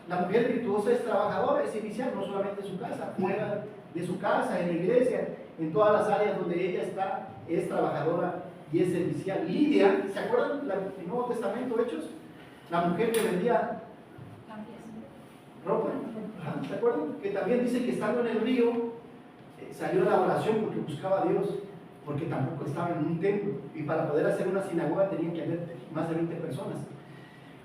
La mujer virtuosa es trabajadora, es servicial, no solamente en su casa, fuera de su casa, en la iglesia, en todas las áreas donde ella está, es trabajadora y es servicial. Lidia, ¿se acuerdan del Nuevo Testamento, Hechos? La mujer que vendía ropa, ¿se acuerdan? Que también dice que estando en el río, salió a la oración porque buscaba a Dios, porque tampoco estaba en un templo, y para poder hacer una sinagoga tenían que haber más de 20 personas.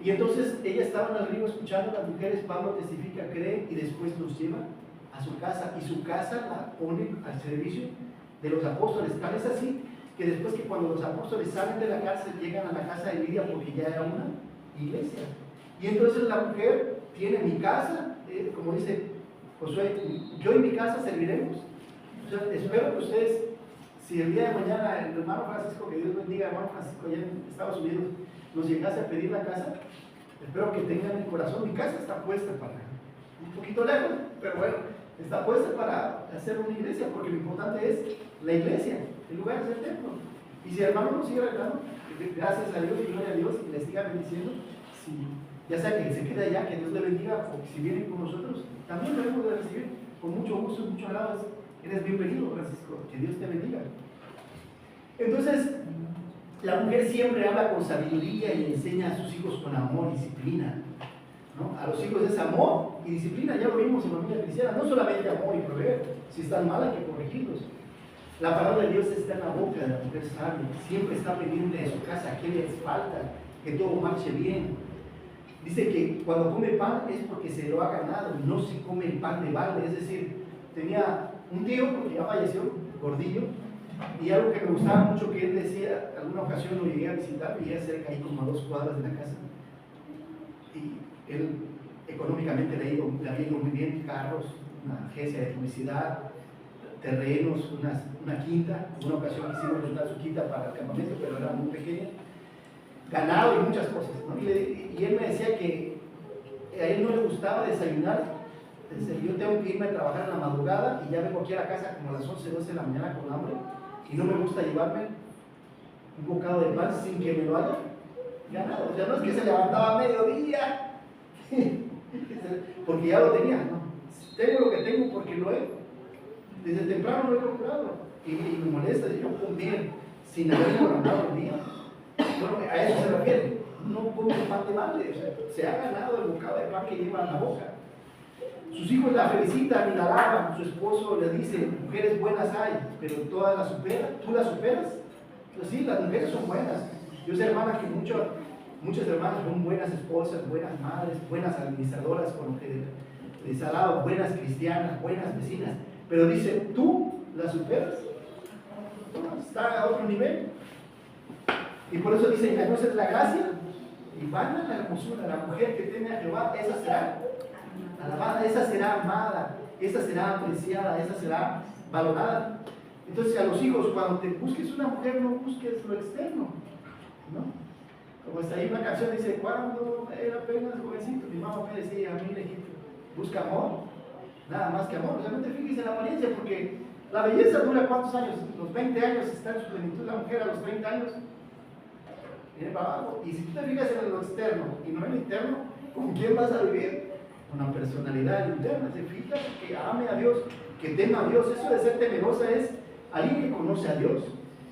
Y entonces ella estaba en el río escuchando a las mujeres, Pablo testifica, cree, y después los lleva a su casa, y su casa la pone al servicio de los apóstoles. Tal es así que después que cuando los apóstoles salen de la cárcel, llegan a la casa de Lidia porque ya era una iglesia. Y entonces la mujer tiene mi casa, como dice Josué, yo y mi casa serviremos. O sea, espero que ustedes, si el día de mañana el hermano Francisco, que Dios bendiga, hermano Francisco allá en Estados Unidos, nos llegase a pedir la casa, espero que tengan el corazón. Mi casa está puesta para, un poquito lejos, pero bueno, está puesta para hacer una iglesia, porque lo importante es la iglesia, el lugar es el templo. Y si el hermano nos sigue arreglando, gracias a Dios y gloria a Dios, y les siga bendiciendo, si, ya sea que se quede allá, que Dios le bendiga, o que si vienen con nosotros, también lo debemos de recibir con mucho gusto, mucho agrado. Eres bienvenido, Francisco, que Dios te bendiga. Entonces, la mujer siempre habla con sabiduría y enseña a sus hijos con amor y disciplina, ¿no? A los hijos es amor y disciplina, ya lo vimos en la familia cristiana, no solamente amor y proveer, si están mal hay que corregirlos. La palabra de Dios está en la boca de la mujer sabia, siempre está pendiente de su casa, qué les falta, que todo marche bien. Dice que cuando come pan es porque se lo ha ganado, no se come el pan de balde. Es decir, tenía un tío, porque ya falleció, gordillo, y algo que me gustaba mucho que él decía, alguna ocasión lo llegué a visitar, vivía cerca ahí como a 2 cuadras de la casa, y él económicamente le había ido muy bien, carros, una agencia de publicidad, terrenos, una quinta. Una ocasión quisimos rentar su quinta para el campamento, pero era muy pequeña, ganado y muchas cosas, ¿no? Y él me decía que a él no le gustaba desayunar. Dice, yo tengo que irme a trabajar en la madrugada y ya vengo aquí a la casa como a las 11, 12 de la mañana con hambre, y no me gusta llevarme un bocado de pan sin que me lo haya ganado. O sea, no es que se levantaba a mediodía porque ya lo tenía, no. Tengo lo que tengo porque lo he, desde temprano lo he procurado, y me molesta de yo comer sin haber ganado el día. Bueno, a eso se refiere, no come pan de balde, o sea, se ha ganado el bocado de pan que lleva en la boca. Sus hijos la felicitan y la alaban, su esposo le dice, mujeres buenas hay, pero todas las superan. ¿Tú las superas? Pues sí, las mujeres son buenas. Yo sé, hermana, que muchas hermanas son buenas esposas, buenas madres, buenas administradoras, con lo que les ha dado, buenas cristianas, buenas vecinas. Pero dice, ¿tú las superas? No, está a otro nivel. Y por eso dice, engañosa es la gracia y vana la hermosura. La mujer que teme a Jehová, esa será alabada, esa será amada, esa será apreciada, esa será valorada. Entonces a los hijos, cuando te busques una mujer, no busques lo externo, ¿no? Como está ahí una canción, dice, cuando era apenas jovencito, mi mamá me decía, a mí hijito, busca amor, nada más que amor. Realmente fíjese en la apariencia, porque la belleza dura ¿cuántos años? Los 20 años está en su plenitud. La mujer a los 30 años viene para abajo. Y si tú te fijas en lo externo y no en lo interno, ¿con quién vas a vivir? Una personalidad interna. Se fija que ame a Dios, que tema a Dios. Eso de ser temerosa es alguien que conoce a Dios,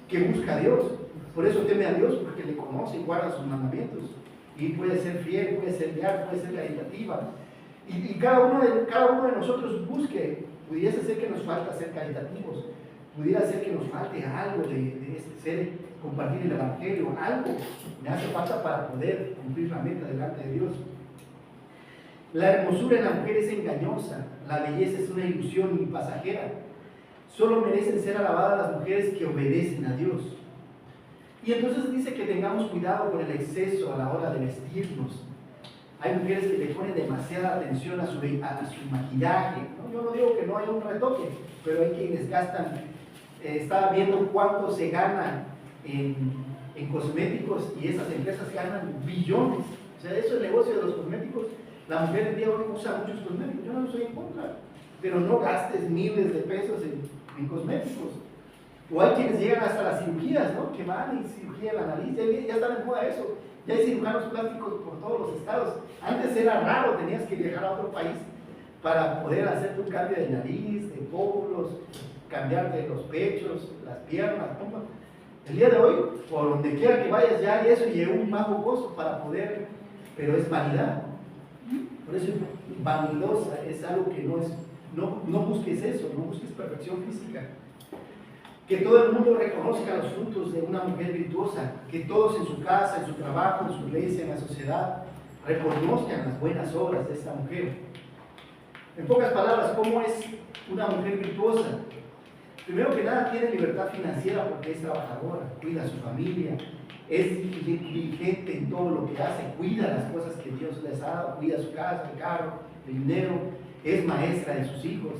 que busca a Dios. Por eso teme a Dios, porque le conoce y guarda sus mandamientos. Y puede ser fiel, puede ser leal, puede ser caritativa. Y cada uno de nosotros busque. Pudiese ser que nos falta ser caritativos, pudiera ser que nos falte algo de ser, compartir el evangelio, algo me hace falta para poder cumplir la meta delante de Dios. La hermosura en la mujer es engañosa, la belleza es una ilusión y pasajera. Solo merecen ser alabadas las mujeres que obedecen a Dios. Y entonces dice que tengamos cuidado con el exceso a la hora de vestirnos. Hay mujeres que le ponen demasiada atención a su maquillaje, ¿no? Yo no digo que no haya un retoque, pero hay quienes gastan, estaba viendo cuánto se gana en cosméticos, y esas empresas ganan billones. O sea, eso es el negocio de los cosméticos. La mujer en día hoy usa muchos cosméticos, yo no estoy en contra, pero no gastes miles de pesos en cosméticos. O hay quienes llegan hasta las cirugías, ¿no? Que van y cirugía en la nariz, ya están en moda eso. Ya hay cirujanos plásticos por todos los estados. Antes era raro, tenías que viajar a otro país para poder hacerte un cambio de nariz, de pómulos, cambiarte los pechos, las piernas, ¿no? El día de hoy, por donde quiera que vayas ya hay eso y es un bajo costo para poder, pero es vanidad. Por eso es vanidosa, es algo que no busques eso, no busques perfección física. Que todo el mundo reconozca los frutos de una mujer virtuosa, que todos en su casa, en su trabajo, en su iglesia, en la sociedad, reconozcan las buenas obras de esta mujer. En pocas palabras, ¿cómo es una mujer virtuosa? Primero que nada, tiene libertad financiera porque es trabajadora, cuida a su familia, es diligente en todo lo que hace, cuida las cosas que Dios les ha dado, cuida su casa, el carro, el dinero, es maestra de sus hijos,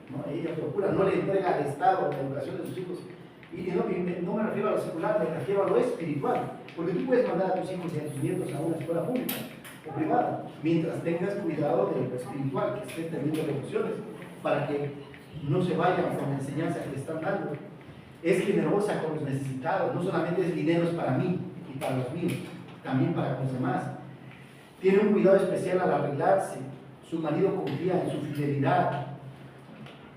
¿no? Ella procura, no le entrega al Estado la educación de sus hijos. Y no me refiero a lo secular, me refiero a lo espiritual, porque tú puedes mandar a tus hijos y a tus nietos a una escuela pública o privada, mientras tengas cuidado de lo espiritual, que estés teniendo devociones, para que no se vayan con la enseñanza que le están dando. Es generosa con los necesitados, no solamente es dinero para mí y para los míos, también para los demás. Tiene un cuidado especial al arreglarse, su marido confía en su fidelidad,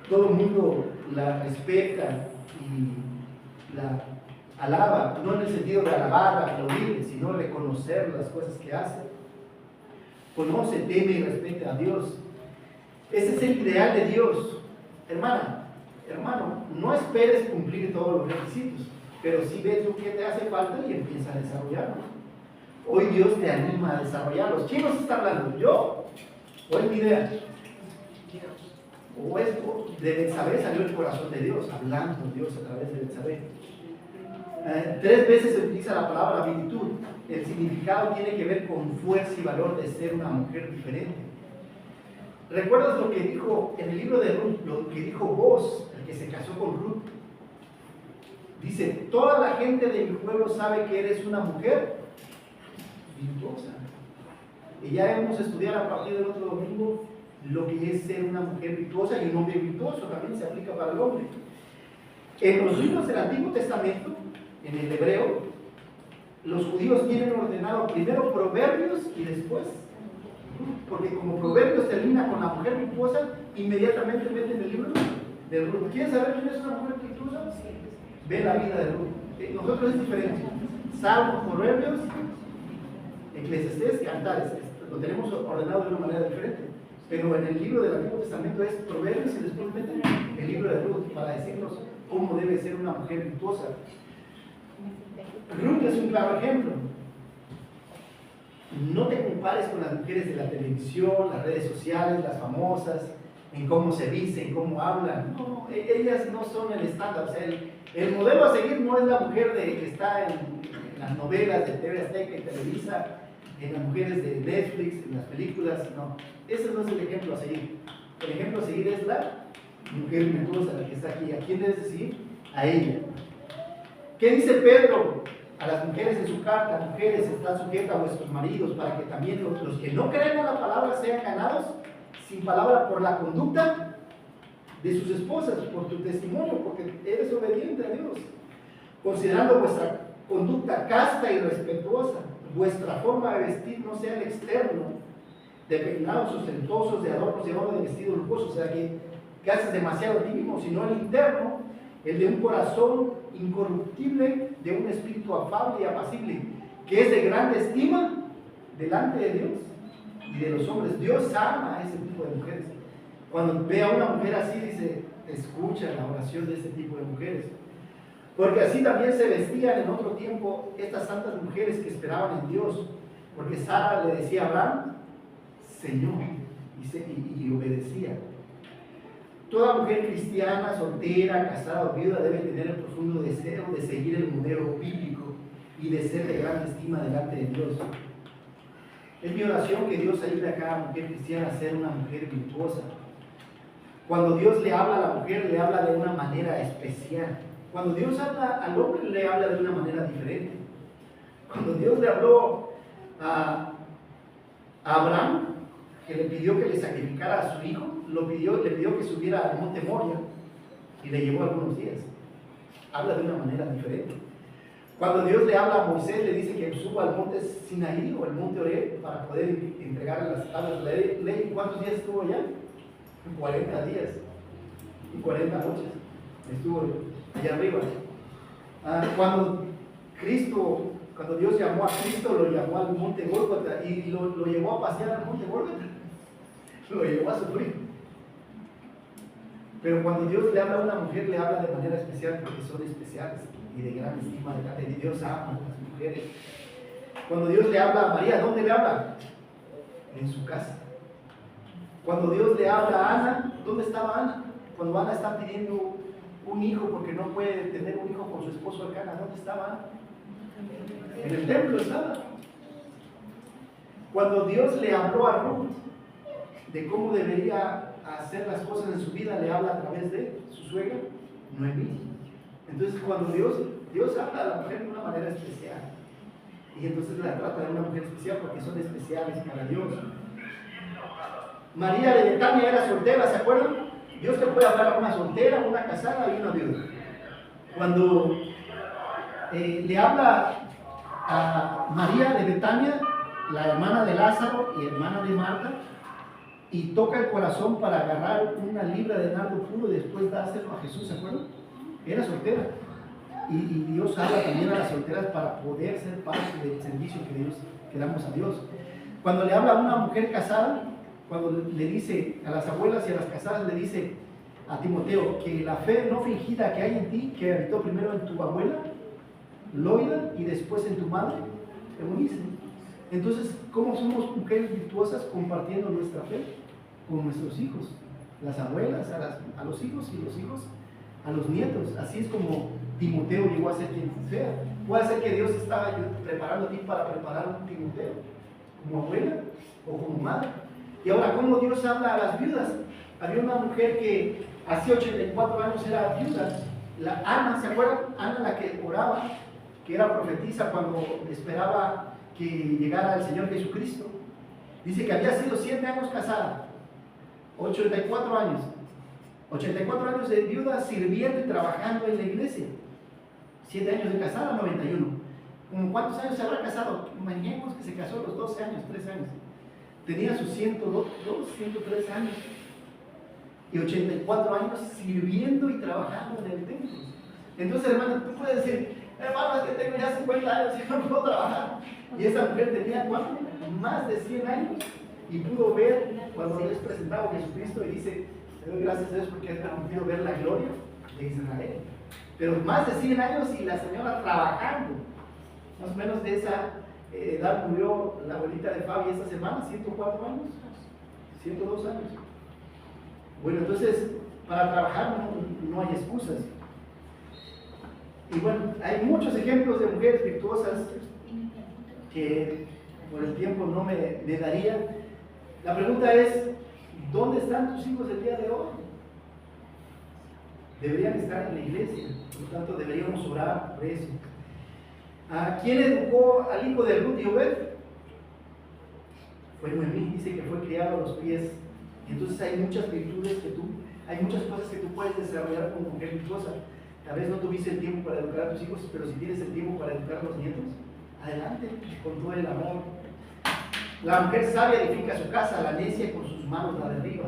todo el mundo la respeta y la alaba, no en el sentido de alabar, aplaudir, sino reconocer las cosas que hace. Conoce, teme y respeta a Dios. Ese es el ideal de Dios. Hermana, hermano, no esperes cumplir todos los requisitos, pero sí ve tú qué te hace falta y empieza a desarrollarlos. Hoy Dios te anima a desarrollarlos. ¿Quién nos está hablando? ¿Yo? ¿O es mi idea? ¿O es de Betsabé salió el corazón de Dios, hablando Dios a través de Betsabé? 3 veces se utiliza la palabra virtud. El significado tiene que ver con fuerza y valor de ser una mujer diferente. ¿Recuerdas lo que dijo en el libro de Ruth, lo que dijo Boaz, el que se casó con Ruth? Dice, toda la gente de mi pueblo sabe que eres una mujer virtuosa. Y ya hemos estudiado a partir del otro domingo lo que es ser una mujer virtuosa, y un hombre virtuoso también se aplica para el hombre. En los libros del Antiguo Testamento, en el hebreo, los judíos tienen ordenado primero Proverbios y después, porque como Proverbios termina con la mujer virtuosa, inmediatamente meten el libro de Ruth. ¿Quieren saber quién es una mujer virtuosa? Ve la vida de Ruth. Nosotros es diferente. Salmos, Proverbios, Eclesiastés, Cantares. Lo tenemos ordenado de una manera diferente. Pero en el libro del Antiguo Testamento es Proverbios y después meten el libro de Ruth para decirnos cómo debe ser una mujer virtuosa. Ruth es un claro ejemplo. No te compares con las mujeres de la televisión, las redes sociales, las famosas, en cómo se visten, cómo hablan. No, ellas no son el estándar. O sea, el modelo a seguir no es la mujer que está en las novelas de TV Azteca y Televisa, en las mujeres de Netflix, en las películas. No, ese no es el ejemplo a seguir. El ejemplo a seguir es la mujer virtuosa, la que está aquí. ¿A quién debes seguir? A ella. ¿Qué dice Pedro a las mujeres en su carta? Mujeres, están sujetas a vuestros maridos, para que también los que no creen en la palabra sean ganados sin palabra por la conducta de sus esposas, por tu testimonio, porque eres obediente a Dios, considerando vuestra conducta casta y respetuosa, vuestra forma de vestir no sea el externo, de peinados ostentosos, de adornos de oro, de vestidos lujosos, o sea que haces demasiado mínimo, sino el interno, el de un corazón incorruptible, de un espíritu afable y apacible, que es de grande estima delante de Dios y de los hombres. Dios ama a ese tipo de mujeres. Cuando ve a una mujer así, dice, escucha la oración de este tipo de mujeres. Porque así también se vestían en otro tiempo estas santas mujeres que esperaban en Dios. Porque Sara le decía a Abraham, Señor, y obedecía. Toda mujer cristiana, soltera, casada o viuda debe tener el profundo deseo de seguir el modelo bíblico y de ser de gran estima delante de Dios. Es mi oración que Dios ayude a cada mujer cristiana a ser una mujer virtuosa. Cuando Dios le habla a la mujer, le habla de una manera especial. Cuando Dios habla al hombre, le habla de una manera diferente. Cuando Dios le habló a Abraham, que le pidió que le sacrificara a su hijo, le pidió que subiera al monte Moria y le llevó algunos días. habla de una manera diferente. Cuando Dios le habla a Moisés, le dice que suba al monte Sinaí o al monte Oreb para poder entregar las tablas de la ley. ¿Cuántos días estuvo allá? 40 días y 40 noches estuvo allá arriba. Cuando Dios llamó a Cristo, lo llamó al monte Gólgota y lo llevó a pasear al monte Gólgota, lo llevó a sufrir. Pero cuando Dios le habla a una mujer, le habla de manera especial porque son especiales y de gran estima. De Dios ama a las mujeres. Cuando Dios le habla a María, ¿dónde le habla? En su casa. Cuando Dios le habla a Ana, ¿dónde estaba Ana? Cuando Ana está pidiendo un hijo porque no puede tener un hijo con su esposo Elcana, ¿dónde estaba Ana? En el templo estaba. Cuando Dios le habló a Ruth de cómo debería hacer las cosas en su vida, le habla a través de su suegra, Noemí. Entonces cuando Dios habla a la mujer de una manera especial, y entonces la trata de una mujer especial porque son especiales para Dios. María de Betania era soltera, ¿se acuerdan? Dios le puede hablar a una soltera, una casada y una viuda. Cuando le habla a María de Betania, la hermana de Lázaro y hermana de Marta, y toca el corazón para agarrar una libra de nardo puro y después dárselo a Jesús, ¿se acuerdan? Era soltera. Y Dios habla también a las solteras para poder ser parte del servicio que damos a Dios. Cuando le habla a una mujer casada, cuando le dice a las abuelas y a las casadas, le dice a Timoteo que la fe no fingida que hay en ti, que habitó primero en tu abuela, Loida, y después en tu madre, Eunice. Entonces, ¿cómo somos mujeres virtuosas compartiendo nuestra fe con nuestros hijos? Las abuelas a los hijos y los hijos a los nietos. Así es como Timoteo llegó a ser quien sea. Puede ser que Dios estaba preparando a ti para preparar un Timoteo, como abuela o como madre. Y ahora, ¿cómo Dios habla a las viudas? Había una mujer que hacía 84 años era viuda. Ana, ¿se acuerdan? Ana, la que oraba, que era profetisa cuando esperaba que llegara el Señor Jesucristo. Dice que había sido 7 años casada, 84 años. 84 años de viuda sirviendo y trabajando en la iglesia. 7 años de casada, 91. ¿Cómo cuántos años se habrá casado? Imaginemos que se casó a los 12 años, 13 años. Tenía sus 102, 103 años. Y 84 años sirviendo y trabajando en el templo. Entonces, hermano, tú puedes decir, hermano, es que tengo ya 50 años y no puedo trabajar. Y esa mujer tenía, ¿cuánto? Más de 100 años. Y pudo ver cuando les presentaba a Jesucristo y dice, le doy gracias a Dios porque has permitido ver la gloria de Israel. Pero más de 100 años y la señora trabajando. Más o menos de esa edad murió la abuelita de Fabi esta semana, 104 años, 102 años. Bueno, entonces, para trabajar no hay excusas. Y bueno, hay muchos ejemplos de mujeres virtuosas que por el tiempo no me daría. La pregunta es, ¿dónde están tus hijos el día de hoy? Deberían estar en la iglesia, por lo tanto deberíamos orar por eso. ¿Quién educó al hijo de Ruth y Obed? Fue Noemí, dice que fue criado a los pies. Entonces hay muchas virtudes hay muchas cosas que tú puedes desarrollar como mujer virtuosa. Tal vez no tuviste el tiempo para educar a tus hijos, pero si tienes el tiempo para educar a los nietos, adelante, con todo el amor. La mujer sabia edifica su casa, la necia con sus manos la derriba.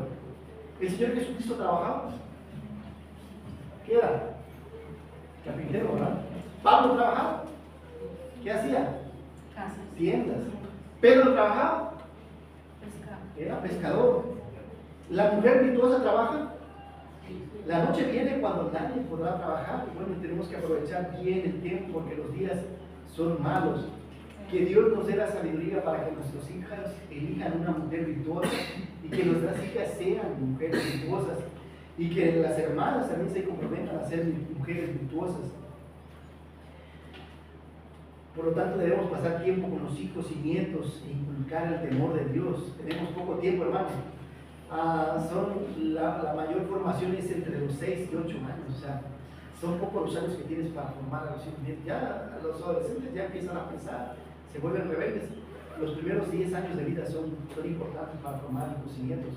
El Señor Jesucristo trabajaba. ¿Qué era? Carpintero, ¿verdad? Pablo trabajaba. ¿Qué hacía? Tiendas. Pedro trabajaba. Era pescador. La mujer virtuosa trabaja. La noche viene cuando nadie podrá trabajar. Y bueno, tenemos que aprovechar bien el tiempo porque los días son malos. Que Dios nos dé la sabiduría para que nuestros hijos elijan una mujer virtuosa y que nuestras hijas sean mujeres virtuosas y que las hermanas también se comprometan a ser mujeres virtuosas. Por lo tanto, debemos pasar tiempo con los hijos y nietos e inculcar el temor de Dios. Tenemos poco tiempo, hermanos. La mayor formación es entre los 6 y 8 años. O sea, son pocos los años que tienes para formar a los hijos. Ya los adolescentes ya empiezan a pensar, se vuelven rebeldes. Los primeros 10 años de vida son importantes para formar hijos y nietos.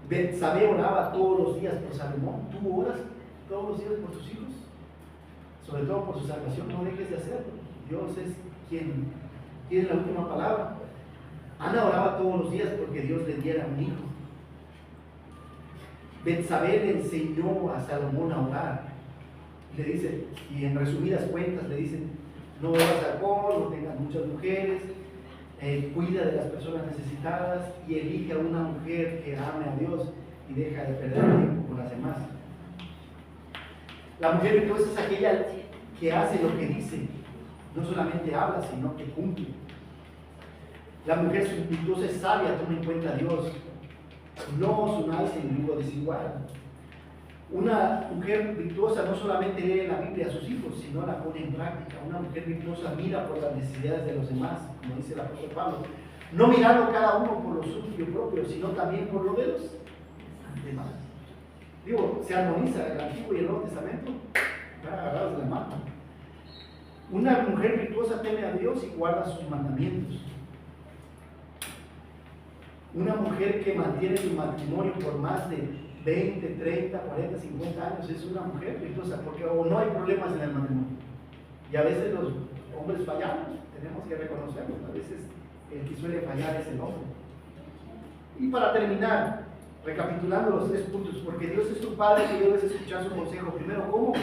Betsabé oraba todos los días por Salomón. ¿Tú oras todos los días por tus hijos? Sobre todo por su salvación, no dejes de hacerlo. Dios es quien tiene la última palabra. Ana oraba todos los días porque Dios le diera un hijo. Betsabé le enseñó a Salomón a orar. Le dice, y en resumidas cuentas le dicen, no bebas alcohol, no tengas muchas mujeres, cuida de las personas necesitadas y elige a una mujer que ame a Dios y deja de perder el tiempo con las demás. La mujer virtuosa es aquella que hace lo que dice, no solamente habla, sino que cumple. La mujer virtuosa es sabia, toma en cuenta a Dios, no su alza en yugo desigual. Una mujer virtuosa no solamente lee la Biblia a sus hijos, sino la pone en práctica. Una mujer virtuosa mira por las necesidades de los demás, como dice el apóstol Pablo, no mirando cada uno por lo suyo propio, sino también por lo de los demás. Digo, se armoniza el Antiguo y el Nuevo Testamento, van agarrados de la mano. Una mujer virtuosa teme a Dios y guarda sus mandamientos. Una mujer que mantiene su matrimonio por más de 20, 30, 40, 50 años es una mujer virtuosa, porque o no hay problemas en el matrimonio. Y a veces los hombres fallamos, tenemos que reconocerlo. A veces el que suele fallar es el hombre. Y para terminar, recapitulando los 3 puntos, porque Dios es tu Padre y debes escuchar su consejo. Primero, ¿cómo?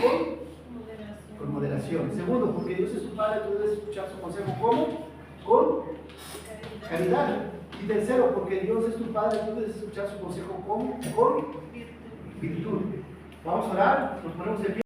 Con moderación. Segundo, porque Dios es tu Padre, tú debes escuchar su consejo. ¿Cómo? Con caridad. Y tercero, porque Dios es tu Padre, tú debes escuchar su consejo. ¿Cómo? Con virtud. Vamos a orar, nos ponemos de pie.